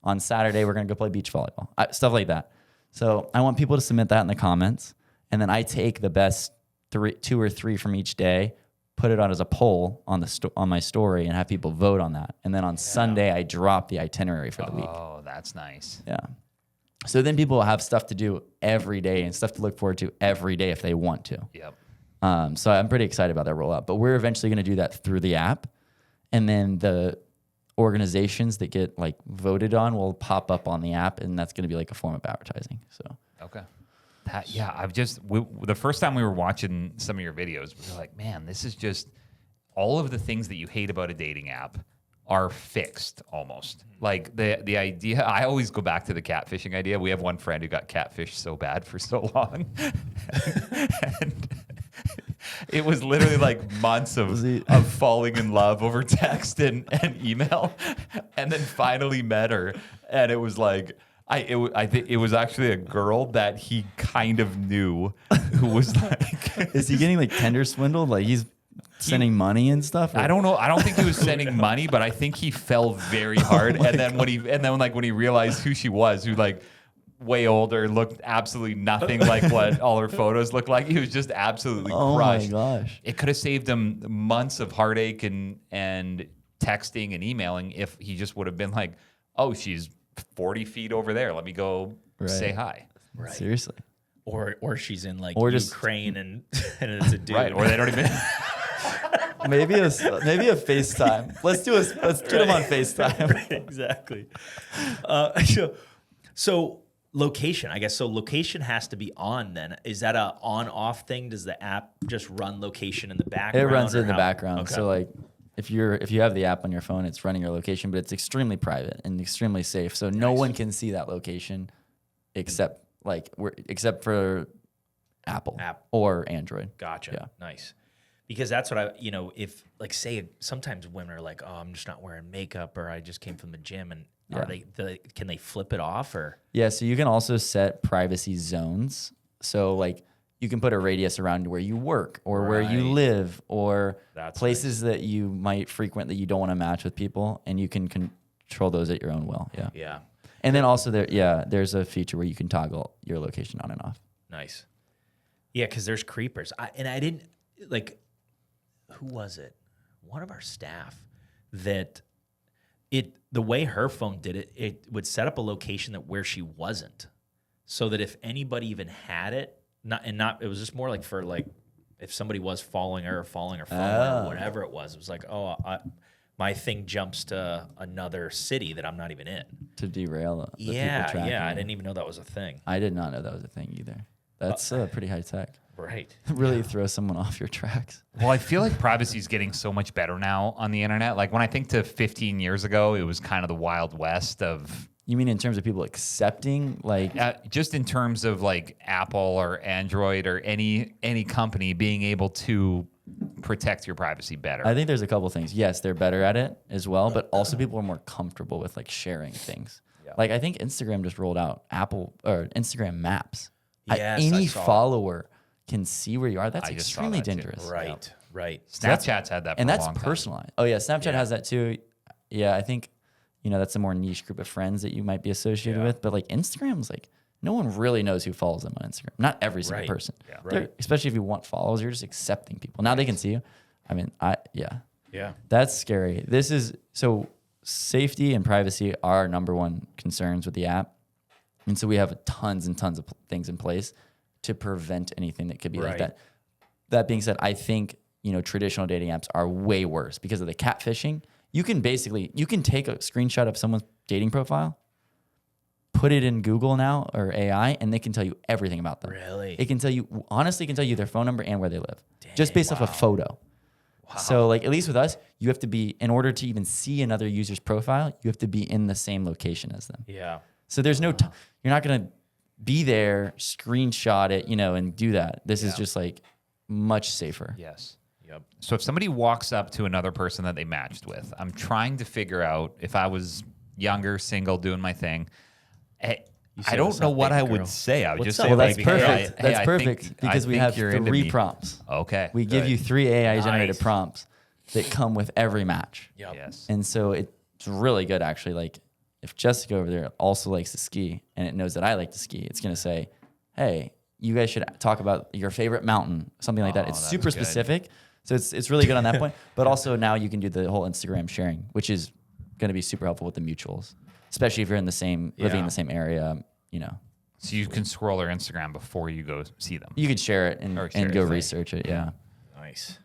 On Saturday we're gonna go play beach volleyball, stuff like that. So I want people to submit that in the comments, and then I take the best 2 or 3 from each day, put it on as a poll on my story, and have people vote on that. And then on Sunday, I drop the itinerary for the week. Oh, that's nice. Yeah. So then people will have stuff to do every day and stuff to look forward to every day if they want to. Yep. So I'm pretty excited about that rollout. But we're eventually going to do that through the app, and then the organizations that get like voted on will pop up on the app, and that's going to be like a form of advertising. So Okay. The first time we were watching some of your videos, we were like, man, this is just all of the things that you hate about a dating app are fixed almost. Like the idea, I always go back to the catfishing idea. We have one friend who got catfished so bad for so long. And it was literally like months of falling in love over text and email, and then finally met her, and it was like, I think it was actually a girl that he kind of knew, who was like, is he getting like Tinder swindled? Like he's sending money and stuff? I don't know. I don't think he was sending money, but I think he fell very hard. And then when he realized who she was, who like way older, looked absolutely nothing like what all her photos looked like, he was just absolutely crushed. Oh my gosh. It could have saved him months of heartache and texting and emailing if he just would have been like, oh, she's 40 feet over there. Let me go say hi. Right. Seriously. Or she's in like Or just- Ukraine and it's a dude. Right. Or they don't even. Maybe a FaceTime. Let's get him on FaceTime. Right, exactly. So location, I guess. So location has to be on then. Is that a on-off thing? Does the app just run location in the It background? runs or in the how? background. Okay. So like if you have the app on your phone, it's running your location, but it's extremely private and extremely safe. So no one can see that location except for Apple App. or Android. Gotcha. Yeah. Nice. Because that's what if like say sometimes women are like, oh, I'm just not wearing makeup, or I just came from the gym, and can they flip it off or? Yeah, so you can also set privacy zones. So like you can put a radius around where you work or where you Right. live or That's places that you might frequent that you don't want to match with people, and you can control those at your own will. Yeah. Yeah. And then also there's a feature where you can toggle your location on and off. Nice. Yeah, because there's creepers. I didn't like. Who was it? One of our staff that the way her phone did it, it would set up a location where she wasn't, so that if anybody even had it, it was just more like for like if somebody was following her or whatever it was like, oh, my thing jumps to another city that I'm not even in. To derail the people Yeah, tracking yeah. I you. didn't even know that was a thing. I did not know that was a thing either. That's pretty high tech. Right. Really throw someone off your tracks. Well, I feel like privacy is getting so much better now on the internet. Like when I think to 15 years ago, it was kind of the Wild West of. You mean in terms of people accepting, like Just in terms of like Apple or Android or any company being able to protect your privacy better. I think there's a couple things. Yes, they're better at it as well, but also people are more comfortable with like sharing things. Yeah. Like I think Instagram just rolled out Apple or Instagram Maps. Yes, I Any saw it. follower can see where you are. That's I just saw extremely that too. dangerous. Right. Right. Snapchat's had that for And a that's long time. personalized. Oh yeah, Snapchat has that too. Yeah, I think that's a more niche group of friends that you might be associated with. But like Instagram's like, no one really knows who follows them on Instagram. Not every single person. Yeah. Right. Especially if you want follows, you're just accepting people. Now they can see you. I mean, Yeah. That's scary. So safety and privacy are our number one concerns with the app. And so we have tons and tons of things in place to prevent anything that could be like that. That being said, I think, traditional dating apps are way worse because of the catfishing. You can take a screenshot of someone's dating profile, put it in Google now or AI, and they can tell you everything about them. Really? It can tell you their phone number and where they live, just based off a photo. Wow. So like, at least with us, you have to be, in order to even see another user's profile, you have to be in the same location as them. Yeah. So there's you're not going to be there, screenshot it, and do that. This is just like much safer. Yes. Yep. So if somebody walks up to another person that they matched with, I'm trying to figure out, if I was younger, single, doing my thing, I don't know what I would say. I would just say, well, that's like, perfect. hey, That's perfect because we have 3 prompts. Okay. We give you 3 AI generated prompts that come with every match. Yep. Yes. And so it's really good, actually. Like, if Jessica over there also likes to ski and it knows that I like to ski, it's going to say, hey, you guys should talk about your favorite mountain, something like that. It's super specific. So it's really good on that point. But also now you can do the whole Instagram sharing, which is going to be super helpful with the mutuals, especially if you're living in the same area, So you can scroll their Instagram before you go see them. You could share it and go research it. Yeah. Nice.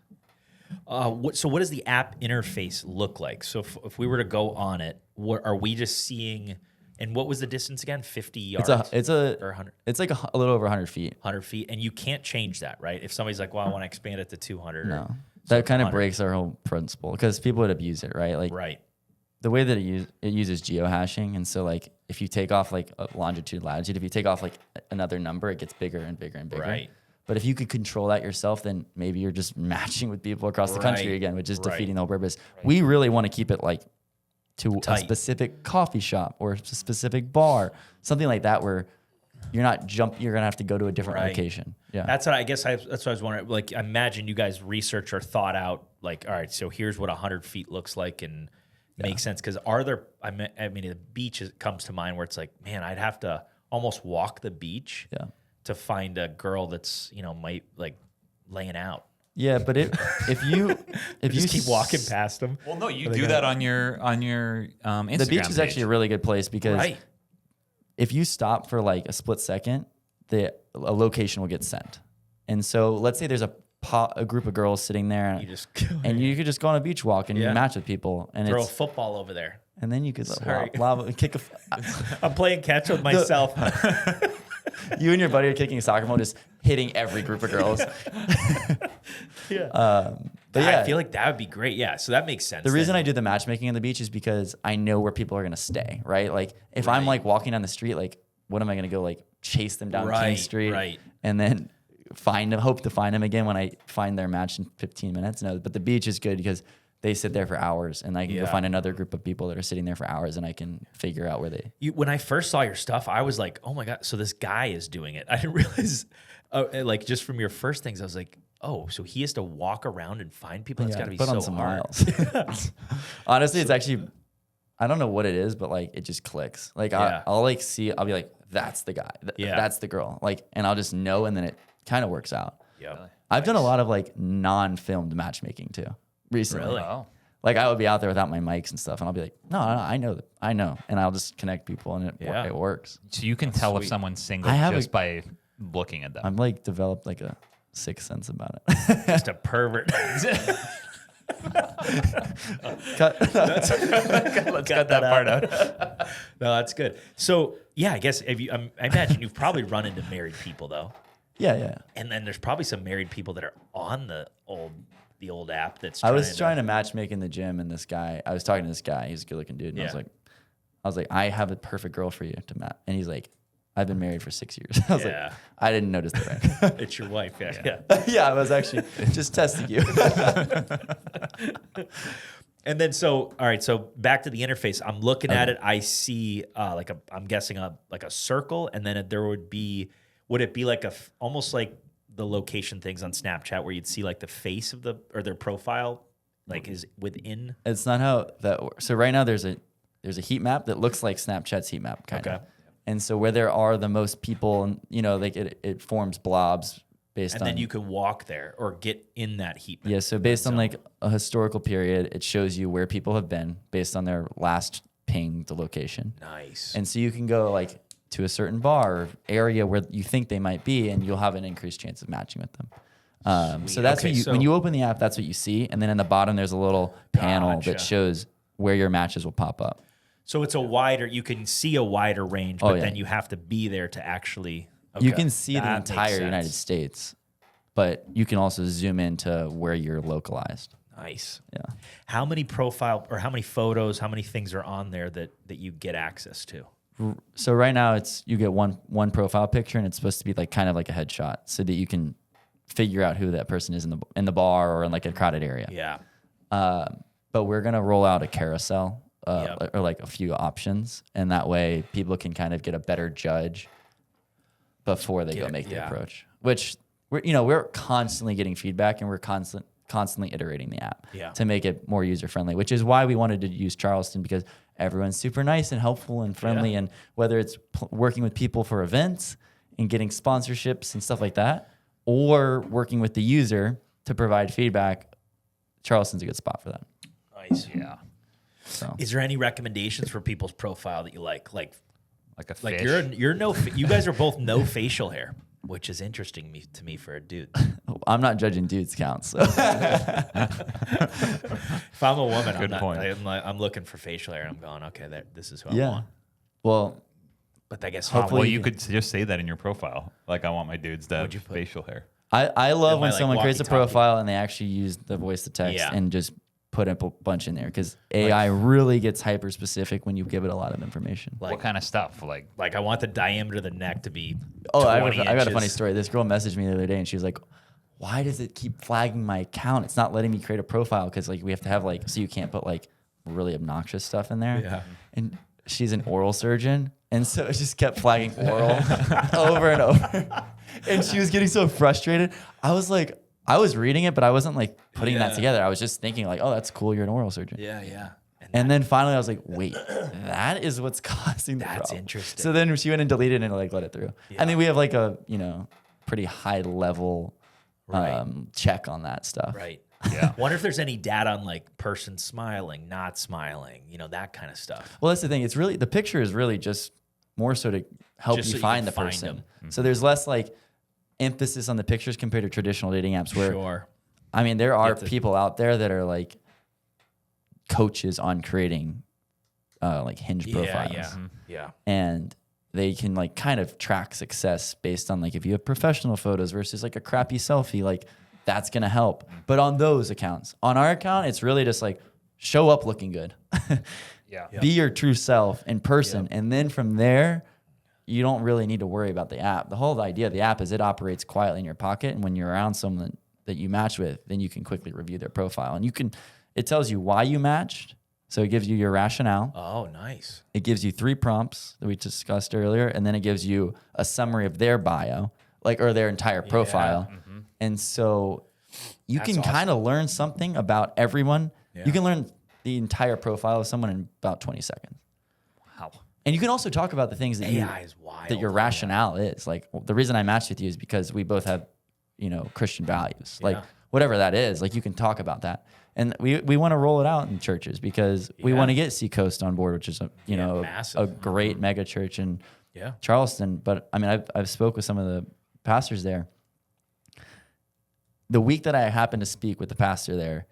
So what does the app interface look like? So if we were to go on it, what are we just seeing? And what was the distance again? 50 yards? Or 100? It's like a little over 100 feet. 100 feet. And you can't change that, right? If somebody's like, well, I want to expand it to 200. No. That kind of breaks our whole principle because people would abuse it, right? Like the way that it uses geohashing. And so like if you take off like a longitude, latitude, if you take off like another number, it gets bigger and bigger and bigger. Right. But if you could control that yourself, then maybe you're just matching with people across the country again, which is defeating the whole purpose. We really want to keep it like to a specific coffee shop or a specific bar, something like that, where you're not you're gonna have to go to a different location. Yeah, that's what that's what I was wondering. Like, imagine you guys research or thought out, like, all right, so here's what 100 feet looks like, and makes sense. Because are there? I mean, the beach comes to mind where it's like, man, I'd have to almost walk the beach to find a girl that's might like laying out. Yeah, but if you just keep walking past them. Well, no, you do that on your Instagram. The beach is page. actually a really good place because if you stop for like a split second, a location will get sent. And so let's say there's a group of girls sitting there, and you could just go on a beach walk and you match with people, and throw a football over there, and then you could kick a. I'm playing catch with myself. You and your buddy are kicking a soccer ball, just hitting every group of girls. But I feel like that would be great. Yeah, so that makes sense. The reason I do the matchmaking on the beach is because I know where people are going to stay, right? Like if I'm like walking down the street, like what am I going to go like chase them down King Street and then hope to find them again when I find their match in 15 minutes? No, but the beach is good because they sit there for hours, and I can go find another group of people that are sitting there for hours, and I can figure out where they. When I first saw your stuff, I was like, "Oh my god!" So this guy is doing it. I didn't realize, like, just from your first things, I was like, "Oh, so he has to walk around and find people." That's got to be put so on some hard. miles. Honestly, it's actually, I don't know what it is, but like it just clicks. Like I'll like see, I'll be like, "That's the guy. That's the girl." Like, and I'll just know, and then it kind of works out. Yeah, I've done a lot of like non-filmed matchmaking too. Recently. Really? Wow. Like I would be out there without my mics and stuff, and I'll be like, no, I know, and I'll just connect people, and it works. So you can tell if someone's single just by looking at them. I'm like developed like a sixth sense about it. Just a pervert. Let's cut that part out. No, that's good. So yeah, I guess if you, I imagine you've probably run into married people though. Yeah. And then there's probably some married people that are on the old app. I was trying to matchmake in the gym, and I was talking to this guy. He's a good looking dude, and I was like, I have a perfect girl for you to match. And he's like, I've been married for 6 years. I was like, I didn't notice that. Right? It's your wife. Yeah. Yeah, I was actually just testing you. And then all right, so back to the interface. I'm looking at it. I see I'm guessing a circle, and then would it be like almost like the location things on Snapchat where you'd see like the face of their profile like is within? It's not how that works. So right now there's there's a heat map that looks like Snapchat's heat map kind of. Okay. And so where there are the most people, you know, like it forms blobs based on. And then you can walk there or get in that heat map. Yeah, so based on like a historical period, it shows you where people have been based on their last pinged location. Nice. And so you can go like to a certain bar or area where you think they might be, and you'll have an increased chance of matching with them. So that's Okay, what so- when you open the app, that's what you see. And then in the bottom, there's a little panel Gotcha. that shows where your matches will pop up. So it's you can see a wider range, Oh, but yeah. then you have to be there to actually. You Okay, can see the that makes entire sense. United States, but you can also zoom into where you're localized. Nice. Yeah. How many how many photos, how many things are on there that you get access to? So right now you get one profile picture, and it's supposed to be like kind of like a headshot, so that you can figure out who that person is in the bar or in like a crowded area. Yeah. But we're gonna roll out a carousel Yep. or like a few options, and that way people can kind of get a better judge before they go make the approach. Which we're constantly getting feedback, and we're constantly iterating the app to make it more user friendly. Which is why we wanted to use Charleston, because everyone's super nice and helpful and friendly, and whether it's working with people for events and getting sponsorships and stuff like that, or working with the user to provide feedback, Charleston's a good spot for that. Nice. Yeah. So Is there any recommendations for people's profile that you like? Like Like a Like fish. you guys are both no facial hair, which is interesting to me for a dude. I'm not judging dudes counts. So. If I'm a woman, Good point. I'm looking for facial hair, and I'm going, okay, this is who I Yeah. want. Well, But I guess Hopefully Well, you you could just say that in your profile. Like, I want my dudes to have What'd you put? facial hair. I love Am I, when like, someone creates a walkie-talkie? profile and they actually use the voice to text Yeah. and just put a bunch in there, because AI really gets hyper specific when you give it a lot of information. like What kind of stuff? Like, I want the diameter of the neck to be. Oh, 20 I got a funny inches. story. This girl messaged me the other day, and she was like, "Why does it keep flagging my account? It's not letting me create a profile, because like we have to have like, so you can't put like really obnoxious stuff in there." Yeah. And she's an oral surgeon, and so it just kept flagging oral over and over. And she was getting so frustrated. I was reading it, but I wasn't like putting that Yeah. together. I was just thinking like, "Oh, that's cool. You're an oral surgeon." Yeah, yeah. And then finally, I was like, "Wait, that is what's causing the That's problem." interesting. So then she went and deleted it and like let it through. Yeah. I mean, we have like a pretty high level Right. check on that stuff. Right. Yeah. Wonder if there's any data on like person smiling, not smiling, that kind of stuff. Well, that's the thing. It's really, the picture is really just more so to help Just you so you find can the find person. them. So there's less like emphasis on the pictures compared to traditional dating apps where, Sure. I mean, there are have to- people out there that are like coaches on creating like Hinge profiles. Yeah. And they can like kind of track success based on like if you have professional photos versus like a crappy selfie, like that's gonna help. But on those accounts, on our account, it's really just like show up looking good. Yeah. Be your true self in person. And then from there, you don't really need to worry about the app. The whole idea of the app is it operates quietly in your pocket. And when you're around someone that you match with, then you can quickly review their profile. And it tells you why you matched. So it gives you your rationale. Oh, nice. It gives you 3 prompts that we discussed earlier, and then it gives you a summary of their bio, or their entire profile. And so you That's can awesome. kind of learn something about everyone. Yeah. You can learn the entire profile of someone in about 20 seconds. Wow. And you can also talk about the things that AI is wild. that your rationale is. Like the reason I matched with you is because we both have, Christian values. Like Yeah. whatever that is, like you can talk about that. And we want to roll it out in churches because we Yeah. want to get Seacoast on board, which is a massive. great mega church in Yeah. Charleston. But I mean, I've spoke with some of the pastors there. The week that I happened to speak with the pastor there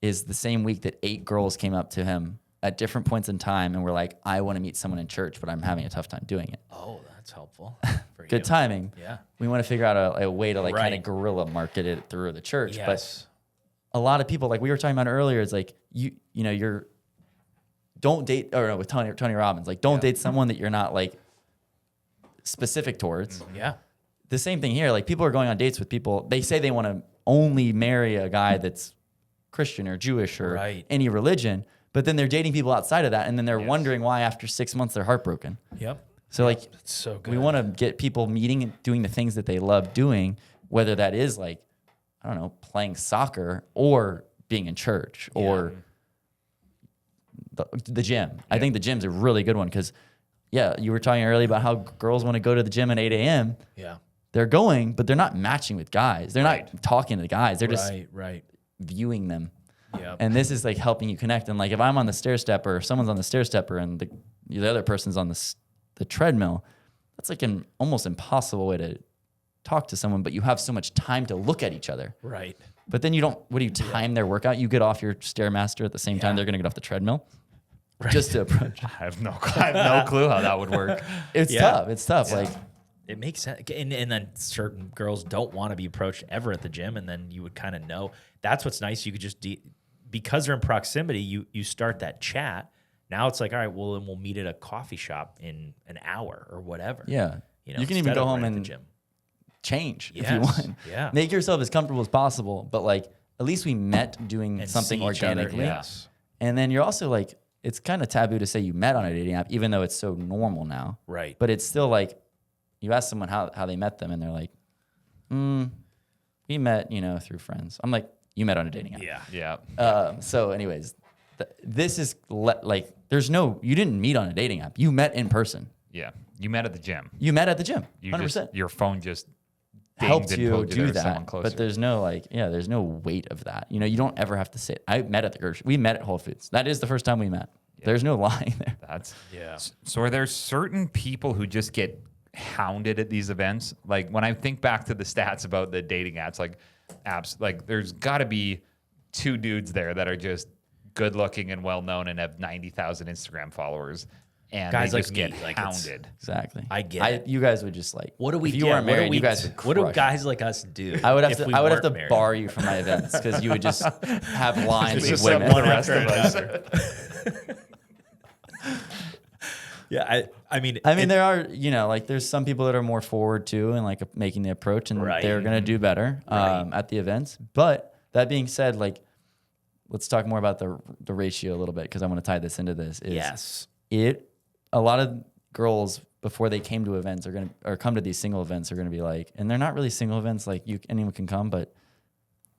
is the same week that 8 girls came up to him at different points in time and were like, "I want to meet someone in church, but I'm having a tough time doing it." Oh, that's helpful. For Good you. timing. Yeah. We want to figure out a way to like kind Right. of guerrilla market it through the church. But Yes. a lot of people, like we were talking about earlier, is like you're don't date, or no, with Tony Robbins, like don't date someone that you're not like specific towards. Yeah. The same thing here. Like people are going on dates with people. They say they want to only marry a guy that's Christian or Jewish or Right. any religion, but then they're dating people outside of that, and then they're wondering why after 6 months they're heartbroken. Yep. So like That's so good. we want to get people meeting and doing the things that they love doing, whether that is like, I don't know, playing soccer or being in church or the gym. I think the gym's a really good one because, yeah, you were talking earlier about how girls want to go to the gym at 8 a.m. Yeah. They're going, but they're not matching with guys. They're not talking to the guys. They're just viewing them. Yeah. And this is like helping you connect. And like if I'm on the stair stepper, or someone's on the stair stepper, and the other person's on the treadmill, that's like an almost impossible way to talk to someone. But you have so much time to look at each other. Right. But then you don't. What do you time their workout? You get off your stairmaster at the same time they're going to get off the treadmill, just to approach. I have no clue how that would work. It's tough. It's tough. Yeah. Like it makes sense. And then certain girls don't want to be approached ever at the gym, and then you would kind of know. That's what's nice. You could just because they're in proximity. You start that chat. Now it's like, all right, well, then we'll meet at a coffee shop in an hour or whatever. yeah, You know, you can even instead go of home right at the and gym. change if Yes. you want. Yeah. Make yourself as comfortable as possible. But like at least we met doing And something see each other. organically. Yes. And then you're also like, it's kind of taboo to say you met on a dating app, even though it's so normal now. Right. But it's still like, you ask someone how they met them, and they're like, we met, through friends. I'm like, you met on a dating app. Yeah. Yeah. So anyways, this is like, you didn't meet on a dating app. You met in person. Yeah. You met at the gym. You met at the gym. You 100%. just your phone just Helped dinged and you told do there was someone that. closer. But there's no there's no weight of that. You don't ever have to say, I met at the grocery. We met at Whole Foods. That is the first time we met. Yeah. There's no lying there. That's Yeah. So are there certain people who just get hounded at these events? Like when I think back to the stats about the dating apps, like there's got to be 2 dudes there that are just good looking and well known and have 90,000 Instagram followers, and Guys they like just me, get like hounded. Exactly. I get it. You guys would just like, What do we if get? you weren't What do married, we- you guys would What do crush it. guys like us do? I would have if to we I would have weren't to married? bar you from my events because you would just have lines It's of just women. one after another. Yeah, I mean, there are, there's some people that are more forward too and like making the approach, and Right. they're going to do better at the events. But that being said, like, let's talk more about the ratio a little bit because I want to tie this into this. yes. A lot of girls before they came to events or come to these single events are going to be like, and they're not really single events, like anyone can come, but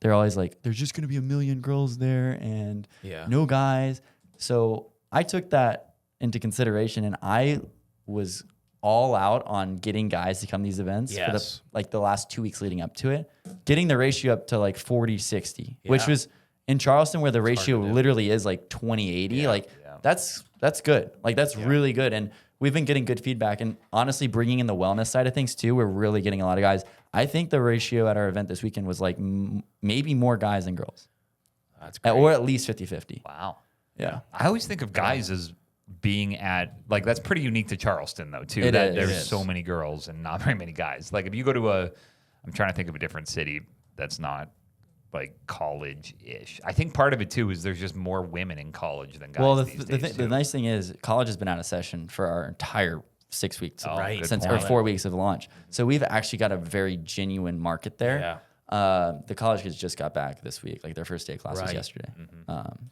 they're always like, there's just going to be 1 million girls there and no guys. So I took that into consideration, and I was all out on getting guys to come to these events for the last 2 weeks leading up to it, getting the ratio up to like 40-60, which was in Charleston where the ratio literally is like 20-80. That's good. Like that's really good. And we've been getting good feedback, and honestly bringing in the wellness side of things too. We're really getting a lot of guys. I think the ratio at our event this weekend was like maybe more guys than girls. That's great. Or at least 50-50. Wow. Yeah. I always think of guys as being at, like, that's pretty unique to Charleston though too. It is. There's It is. so many girls and not very many guys. Like if you go to I'm trying to think of a different city that's not like college-ish. I think part of it too is there's just more women in college than guys. Well, these days, the too. nice thing is college has been out of session for our entire 6 weeks of Right. since Good or point. 4 weeks of launch. So we've actually got a very genuine market there. The college kids just got back this week. Like their first day of class was Right. yesterday.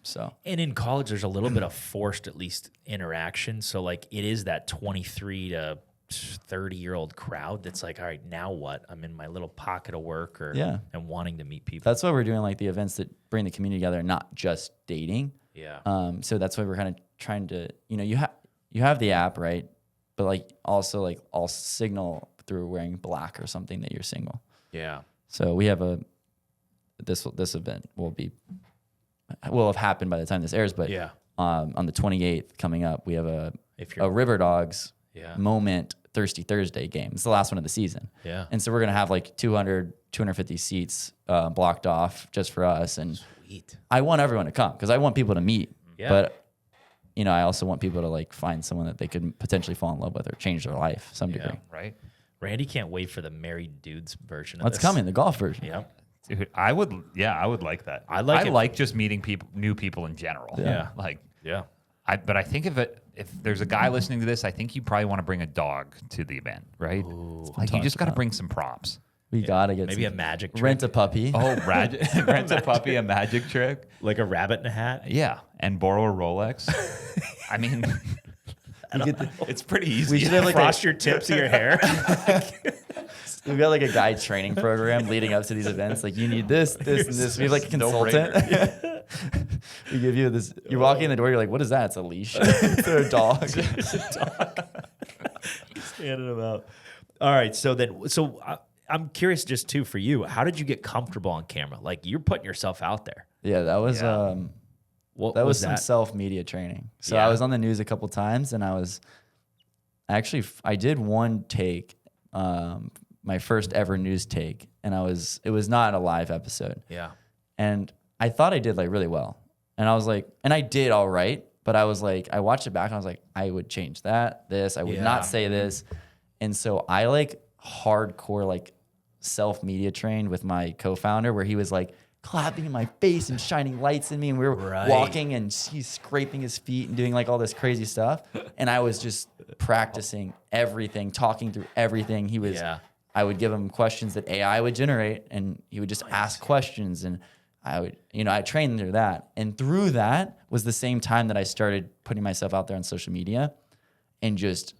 So And in college, there's a little bit of forced, at least, interaction. So, like, it is that 23 to 30-year-old crowd that's like, all right, now what? I'm in my little pocket of work and wanting to meet people. that's why we're doing like the events that bring the community together, not just dating. So that's why we're kind of trying to, you have the app, right? But like also like I'll signal through wearing black or something that you're single. Yeah. So we have this event will have happened by the time this airs, but on the 28th coming up, we have a River Dogs moment Thirsty Thursday game. It's the last one of the season. Yeah. And so we're going to have like 250 seats blocked off just for us. And Sweet. I want everyone to come because I want people to meet. Yeah. But, I also want people to like find someone that they could potentially fall in love with or change their life some degree. right? Randy can't wait for the married dudes version of What's this. coming? The golf version. Yeah. Dude, I would like that. I like it. just meeting new people in general. Yeah. Yeah. But I think if there's a guy listening to this, I think you probably want to bring a dog to the event, right? Like you just got to bring some props. We got to get Maybe a magic trick. rent a puppy. Oh, rent a puppy, a magic trick. Like a rabbit in a hat. Yeah, and borrow a Rolex. I mean, it's pretty easy. We should have like Frost your tips of your hair. We've got like a guide training program leading up to these events. Like you need this, this, and this. We have like a consultant. We give you this. You're walking in the door. You're like, what is that? It's a leash. It's a dog. It's a dog. Handing them out. All right. So I'm curious just too for you. How did you get comfortable on camera? Like you're putting yourself out there. Yeah, that was What that was was some that? self-media training. So Yeah. I was on the news a couple times, and I did one take, my first ever news take, and it was not a live episode. Yeah. And I thought I did like really well. And I was like, and I did all right, but I was like, I watched it back and I was like, I would change this, I would Yeah. not say this. And so I like hardcore like self-media trained with my co-founder where he was like clapping in my face and shining lights in me, and we were Right. walking and he's scraping his feet and doing like all this crazy stuff. And I was just practicing everything, talking through everything. I would give him questions that AI would generate, and he would just ask questions, and I trained through that. And through that was the same time that I started putting myself out there on social media and just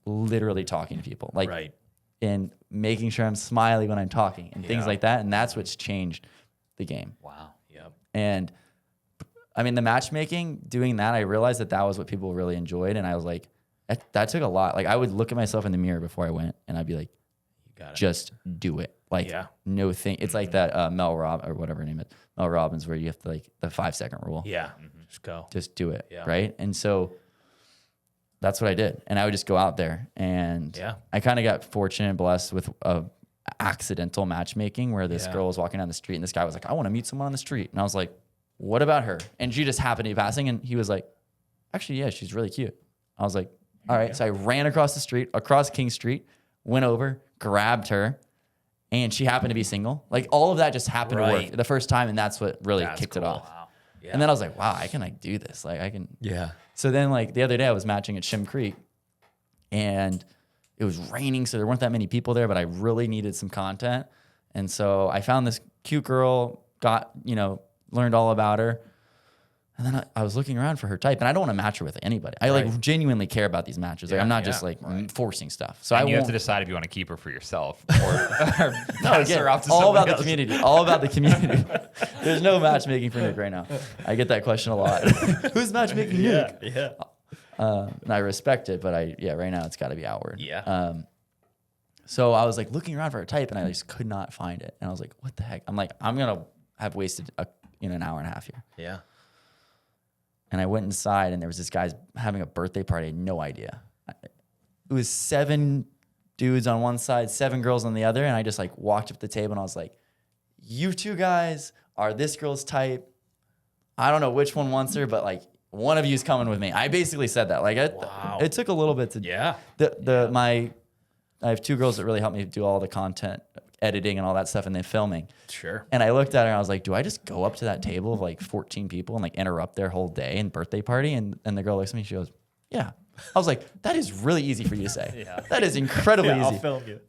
literally talking to people, like, Right. and making sure I'm smiling when I'm talking and things Yeah. like that. And that's what's changed the game. Wow. Yep. And I mean, the matchmaking, doing that, I realized that was what people really enjoyed. And I was like, that took a lot. Like I would look at myself in the mirror before I went, and I'd be like, You got it. just do it. Like Yeah. no thing. It's like that Mel Robbins, where you have to like the 5-second rule. Yeah. Just go. Just do it. Yeah. Right. And so that's what I did. And I would just go out there, and Yeah. I kind of got fortunate and blessed with accidental matchmaking where this Yeah. girl was walking down the street, and this guy was like, I want to meet someone on the street. And I was like, what about her? And she just happened to be passing, and he was like, actually, yeah, she's really cute. I was like, all right. So I ran across the street, across King Street, went over, grabbed her, and she happened to be single. Like all of that just happened to Right. work the first time, and that's what really That's kicked it cool. off. Wow. Yeah. And then I was like, wow, I can like do this. Like I can. Yeah. So then like the other day I was matching at Shim Creek, and it was raining, so there weren't that many people there, but I really needed some content. And so I found this cute girl, learned all about her. And then I was looking around for her type, and I don't want to match her with anybody. I like genuinely care about these matches. Like, I'm not just like forcing stuff. So And I you have won't. to decide if you want to keep her for yourself or pass Again, her off to all somebody about the else. community. All about the community. There's no matchmaking for Nick right now. I get that question a lot. Who's matchmaking Nick? Yeah. And I respect it, but right now it's got to be outward. Yeah. So I was like looking around for a type, and I just could not find it. And I was like, what the heck? I'm like, I'm going to have wasted an hour and a half here. Yeah. And I went inside, and there was this guy's having a birthday party. I had no idea. It was 7 dudes on one side, 7 girls on the other. And I just like walked up to the table, and I was like, you 2 guys are this girl's type. I don't know which one wants her, but like one of you is coming with me. I basically said that. Like it took a little bit to. Yeah. I have 2 girls that really helped me do all the content editing and all that stuff, and then filming. Sure. And I looked at her, and I was like, do I just go up to that table of like 14 people and like interrupt their whole day and birthday party? And the girl looks at me, she goes, yeah. I was like, that is really easy for you to say. Yeah. That is incredibly I'll easy. film you.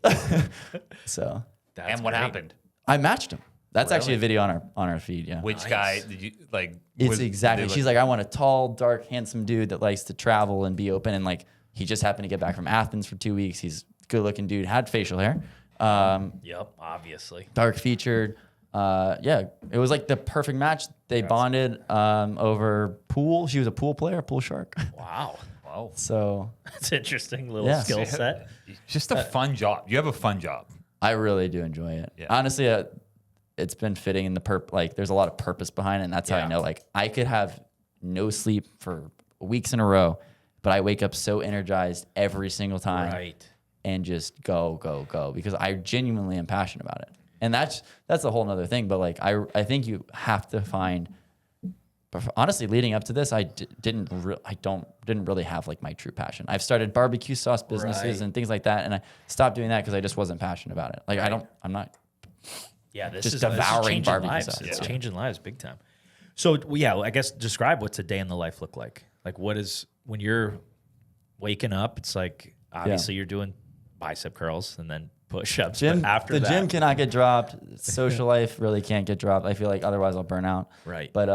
So That's And what great. happened? I matched him. That's actually a Really? video on our feed. Yeah. Which guy did you like? It's exactly. She's like, I want a tall, dark, handsome dude that likes to travel and be open. And like, he just happened to get back from Athens for 2 weeks. He's a good looking dude, had facial hair, Yep. Obviously. dark featured. It was like the perfect match. They bonded over pool. She was a pool player, a pool shark. Wow. Wow. So That's interesting little Yeah. skill set. Just a fun job. You have a fun job. I really do enjoy it. Yeah. Honestly, it's been fitting in the like there's a lot of purpose behind it. And that's how I Yeah. know, like I could have no sleep for weeks in a row, but I wake up so energized every single time. Right. And just go because I genuinely am passionate about it. And that's a whole nother thing. But like, I think you have to find, but honestly, leading up to this, I didn't really have like my true passion. I've started barbecue sauce businesses Right. and things like that. And I stopped doing that because I just wasn't passionate about it. Like I'm not. Yeah, this Just is devouring changing barbecue lives. sauce. It's Yeah. changing lives big time. So I guess describe what's a day in the life look like. Like what is when you're waking up? It's like obviously you're doing bicep curls and then push-ups. Gym, but after the that, gym cannot get dropped. Social life really can't get dropped. I feel like otherwise I'll burn out. Right. But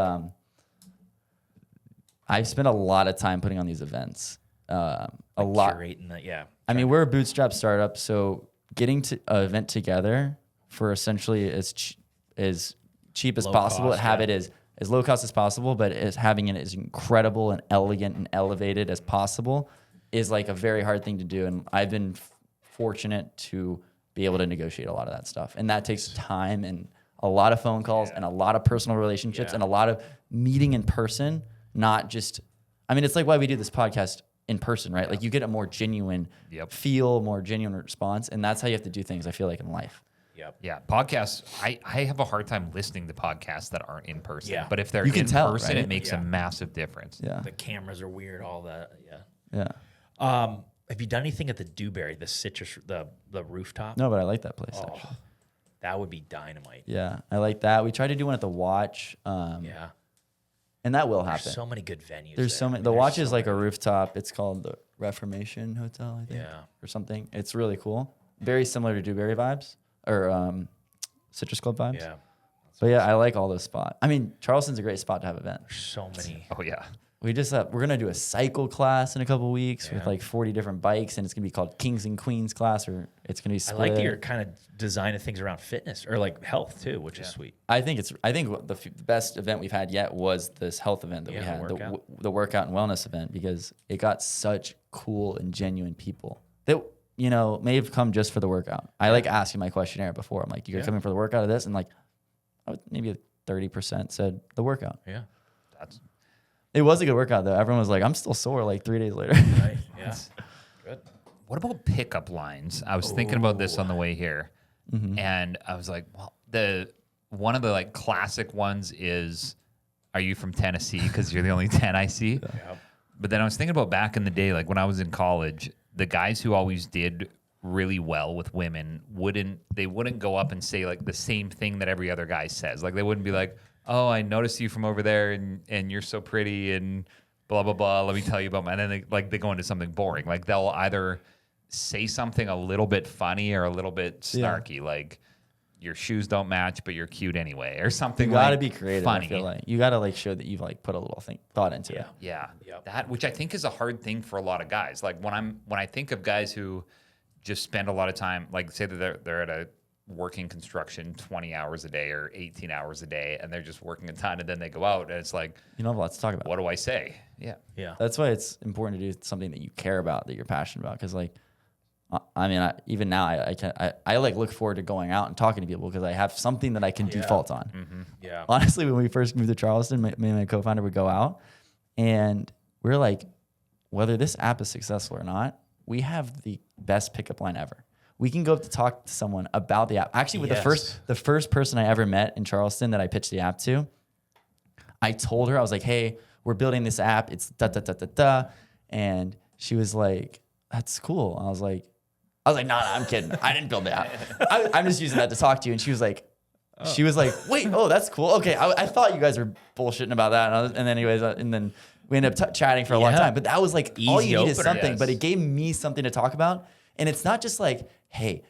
I've spent a lot of time putting on these events. A lot. curating that. Yeah. I mean, we're a bootstrap startup, so getting to an event together for essentially as cheap as Low possible, cost, and have yeah. it as low cost as possible, but as having it as incredible and elegant and elevated as possible is like a very hard thing to do. And I've been fortunate to be able to negotiate a lot of that stuff. And that takes time and a lot of phone calls and a lot of personal relationships and a lot of meeting in person, not just, I mean, it's like why we do this podcast in person, right? Like you get a more genuine feel, more genuine response. And that's how you have to do things, I feel like, in life. Yep. Yeah, podcasts. I have a hard time listening to podcasts that aren't in person. Yeah. But if they're You can in tell, person, right? it makes a massive difference. Yeah. The cameras are weird, all that. Yeah. Yeah. Have you done anything at the Dewberry, the citrus, the rooftop? No, but I like that place actually. That would be dynamite. Yeah, I like that. We tried to do one at the Watch. Yeah. And that will happen. There's so many good venues. There's there. so I many. mean, The there's Watch so is like a many. rooftop. It's called the Reformation Hotel, I think. Yeah. Or something. It's really cool. Very similar to Dewberry vibes or Citrus Club vibes. Yeah. But yeah, I like all those spots. I mean, Charleston's a great spot to have events. There's so many. Oh yeah. We're gonna do a cycle class in a couple weeks with Yeah. like 40 different bikes, and it's gonna be called Kings and Queens class, or it's gonna be I split. like that you're kind of designing things around fitness or like health too, which is sweet. I think the best event we've had yet was this health event that we Yeah, had, workout. the workout and wellness event, because it got such cool and genuine people that may have come just for the workout. I like asking my questionnaire before. I'm like, "You're coming for the workout of this?" And like, maybe 30% said the workout. Yeah. It was a good workout though. Everyone was like, "I'm still sore." Like 3 days later. Right. Yeah. Good. What about pickup lines? I was thinking about this on the way here, and I was like, well, one of the like classic ones is, "Are you from Tennessee?" Because you're the only 10 I see. Yep. But then I was thinking about back in the day, like when I was in college, the guys who always did really well with women wouldn't go up and say like the same thing that every other guy says. Like they wouldn't be like, "Oh, I noticed you from over there, and you're so pretty, and blah blah blah. Let me tell you about my." And then they go into something boring. Like they'll either say something a little bit funny or a little bit snarky, like "Your shoes don't match, but you're cute anyway," or something. You gotta like be creative. funny. I feel like you gotta like show that you've like put a little thought into it. Yeah, Yep. that, which I think is a hard thing for a lot of guys. Like when I think of guys who just spend a lot of time, like say that they're at a working construction 20 hours a day or 18 hours a day, and they're just working a ton, and then they go out and it's like, You don't have a lot to talk about. what do I say? Yeah. Yeah. That's why it's important to do something that you care about, that you're passionate about. Because like, I mean, even now, I like look forward to going out and talking to people because I have something that I can default on. Yeah. Honestly, when we first moved to Charleston, me and my co-founder would go out, and we're like, whether this app is successful or not, we have the best pickup line ever. We can go up to talk to someone about the app. Actually, with the first person I ever met in Charleston that I pitched the app to, I told her, I was like, "Hey, we're building this app. It's da da da da da," and she was like, "That's cool." I was like, "No, I'm kidding. I didn't build the app. I'm just using that to talk to you." And she was like, "Wait, oh, that's cool. Okay, I thought you guys were bullshitting about that." And then anyways, and then we ended up chatting for a long time. But that was like all you need is opener. something. But it gave me something to talk about. And it's not just like, "Hey,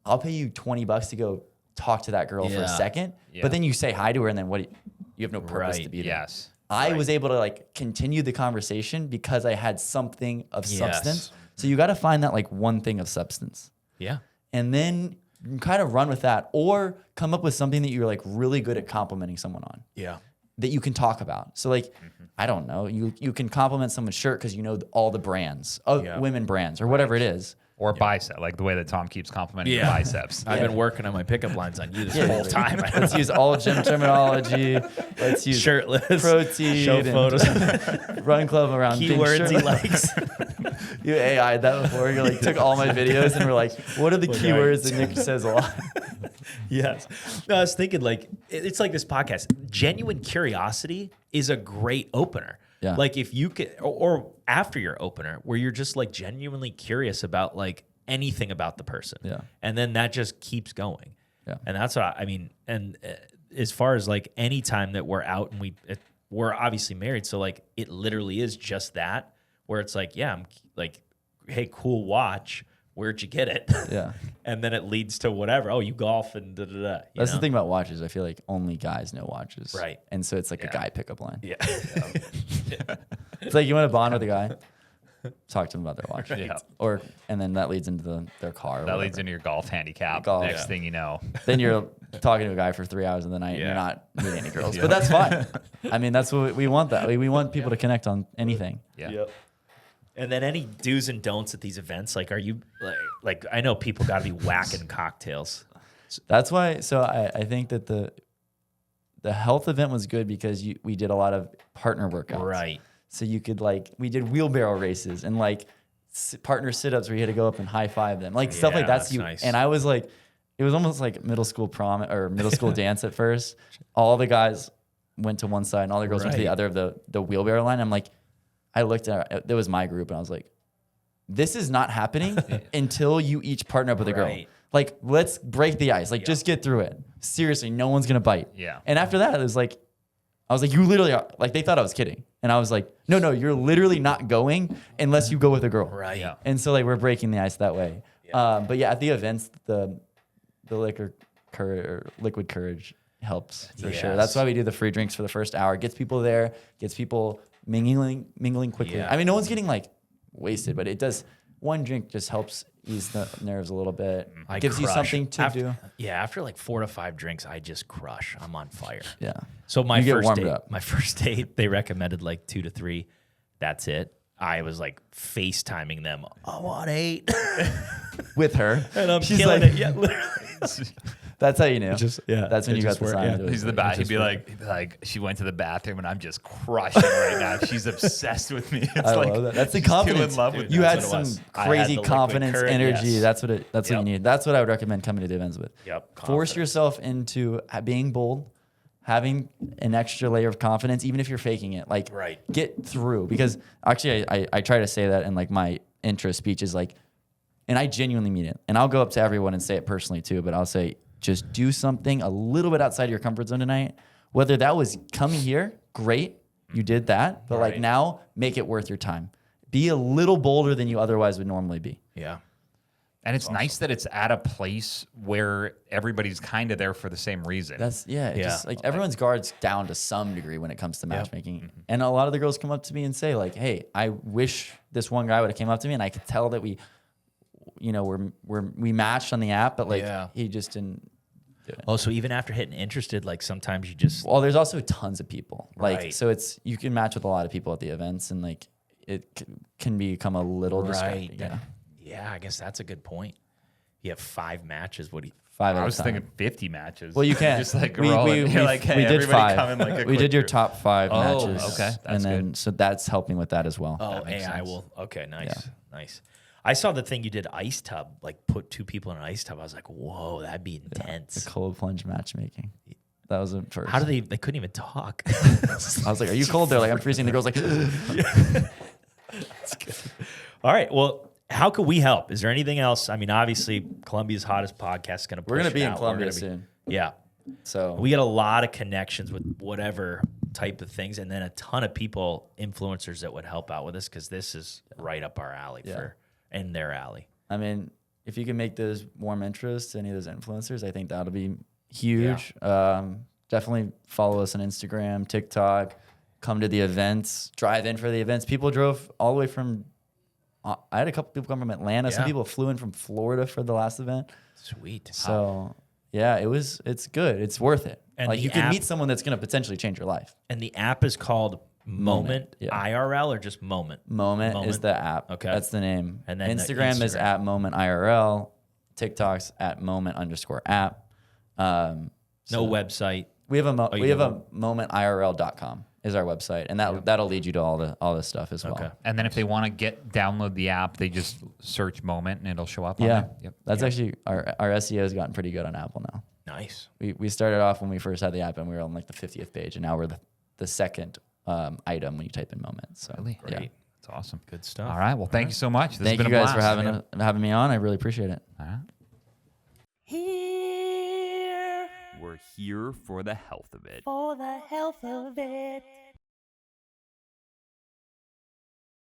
I'll pay you $20 to go talk to that girl for a second." Yeah. But then you say hi to her, and then you have no purpose to Right. be there. Yes. I was able to like continue the conversation because I had something of Yes. substance. So you got to find that like one thing of substance, Yeah. and then you can kind of run with that, or come up with something that you're like really good at complimenting someone on Yeah. that you can talk about. So like, I don't know, you can compliment someone's shirt because you know all the brands, women brands, or whatever it is. Or bicep, like the way that Tom keeps complimenting your Yeah. biceps. I've been working on my pickup lines on you this whole time. Let's use all gym terminology. Let's use Shirtless. protein. Show and photos. Run club around being Keywords he shirtless. likes. You AI'd that before. You like took all my videos and were like, "What are the keywords that Nick says a lot?" Yes. No, I was thinking like it's like this podcast. Genuine curiosity is a great opener. Yeah. Like if you could, or after your opener, where you're just like genuinely curious about like anything about the person. Yeah. And then that just keeps going. Yeah. And that's what I mean. And as far as like any time that we're out and we're obviously married, so like it literally is just that, where it's like, yeah, I'm like, hey, cool watch. Where'd you get it? Yeah. And then it leads to whatever. Oh, you golf and da da da. That's the thing about watches. I feel like only guys know watches. Right. And so it's like a guy pickup line. Yeah. It's like, you want to bond with a guy? talk to them about their watch. Yeah. And then that leads into their car. Or That leads whatever. into your golf handicap. Golf. Next thing you know. Then you're talking to a guy for 3 hours of the night and you're not meeting any girls. But that's fine. I mean, that's what we want. That we want people to connect on anything. Yeah. Yep. And then any do's and don'ts at these events? Like, are you like I know people got to be whacking cocktails. That's why. So I think that the health event was good because we did a lot of partner workouts. Right. So you could we did wheelbarrow races and partner sit-ups where you had to go up and high five them, stuff like that. That's nice. And I was it was almost like middle school prom or middle school dance at first. All the guys went to one side and all the girls went to the other of the wheelbarrow line. I'm I looked at it was my group and I was like, this is not happening until you each partner up with a girl. Right. Let's break the ice. Just get through it. Seriously, no one's gonna bite. Yeah. And after that, it was I was you literally are, they thought I was kidding. And I was no, you're literally not going unless you go with a girl. Right. Yeah. And so we're breaking the ice that way. But yeah, at the events, the liquid courage helps for sure. That's why we do the free drinks for the first hour. Gets people there, gets people mingling quickly. Yeah. I mean, no one's getting wasted, but it does. One drink just helps ease the nerves a little bit. Gives you something to do. Yeah, after 4 to 5 drinks, I just crush. I'm on fire. Yeah. So You get warmed up. my first date, they recommended 2 to 3. That's it. I was FaceTiming them. I want 8. With her. And I'm She's killing it. Yeah, literally. That's how you knew. yeah, That's when it you got just the worked, sign. yeah. He's the bad. He'd be like, she went to the bathroom and I'm just crushing right now. She's obsessed with me. It's I love that. That's the she's too confidence. in love with You me. had That's what it some was. I had crazy the liquid confidence, courage, energy. yes. That's what you need. That's what I would recommend coming to the events with. Yep, Force confidence. yourself into being bold, having an extra layer of confidence, even if you're faking it. Right. Get through. Because actually, I try to say that in my intro speech is and I genuinely mean it. And I'll go up to everyone and say it personally too, but I'll say, just do something a little bit outside of your comfort zone tonight. Whether that was coming here, great, you did that. But now, make it worth your time. Be a little bolder than you otherwise would normally be. Yeah. And it's nice that it's at a place where everybody's kind of there for the same reason. That's just everyone's guard's down to some degree when it comes to matchmaking. Mm-hmm. And a lot of the girls come up to me and say hey, I wish this one guy would have came up to me and I could tell that we matched on the app, but he just didn't do it. Oh, so even after hitting interested, sometimes you just Well, there's also tons of people. Right. So you can match with a lot of people at the events and it can become a little distracting. Yeah. Yeah, I guess that's a good point. You have 5 matches. What do you? 5 at I a was time. thinking 50 matches. Well, you can. Just rolling. You're hey, we did everybody 5. come in a We quick did your group. top 5 matches. Okay, that's and then good. so that's helping with that as well. Oh, That makes AI sense. will. Okay, nice, nice. I saw the thing you did ice tub, put 2 people in an ice tub. I was like, whoa, that'd be intense. The cold plunge matchmaking. That was a first. How do they couldn't even talk. I was like, "Are you cold?" They're like, "I'm freezing." The girl's like, All right, well, how could we help? Is there anything else? I mean, obviously, Columbia's hottest podcast is going to. "We're gonna be in Columbia soon." Yeah, So we get a lot of connections with whatever type of things, and then a ton of people, influencers that would help out with us because this is right up our alley and their alley. I mean, if you can make those warm interests to any of those influencers, I think that'll be huge. Definitely follow us on Instagram, TikTok. Come to the events. Drive in for the events. People drove all the way from. I had a couple people come from Atlanta. Some Yeah. people flew in from Florida for the last event. Sweet. So yeah, it's good. It's worth it. And like the you can app- meet someone that's going to potentially change your life. And the app is called Moment yeah. IRL or just Moment? Moment is the app. Okay. That's the name. And then the Instagram is Instagram. at Moment IRL. TikTok's at Moment_app. No website. We have a you we have do a momentirl.com is our website, and that'll lead you to all this stuff as well. Okay. And then if they want to download the app, they just search Moment and it'll show up on Yeah, there. Yep. that's actually our SEO has gotten pretty good on Apple now. Nice. We started off when we first had the app, and we were on the 50th page, and now we're the second item when you type in Moment. So Really? yeah. Great. That's awesome. Good stuff. All right. Well, thank you so much. This Thank has you been a guys blast. for having me on. I really appreciate it. All right. Here We're here for the health of it. for the health of it.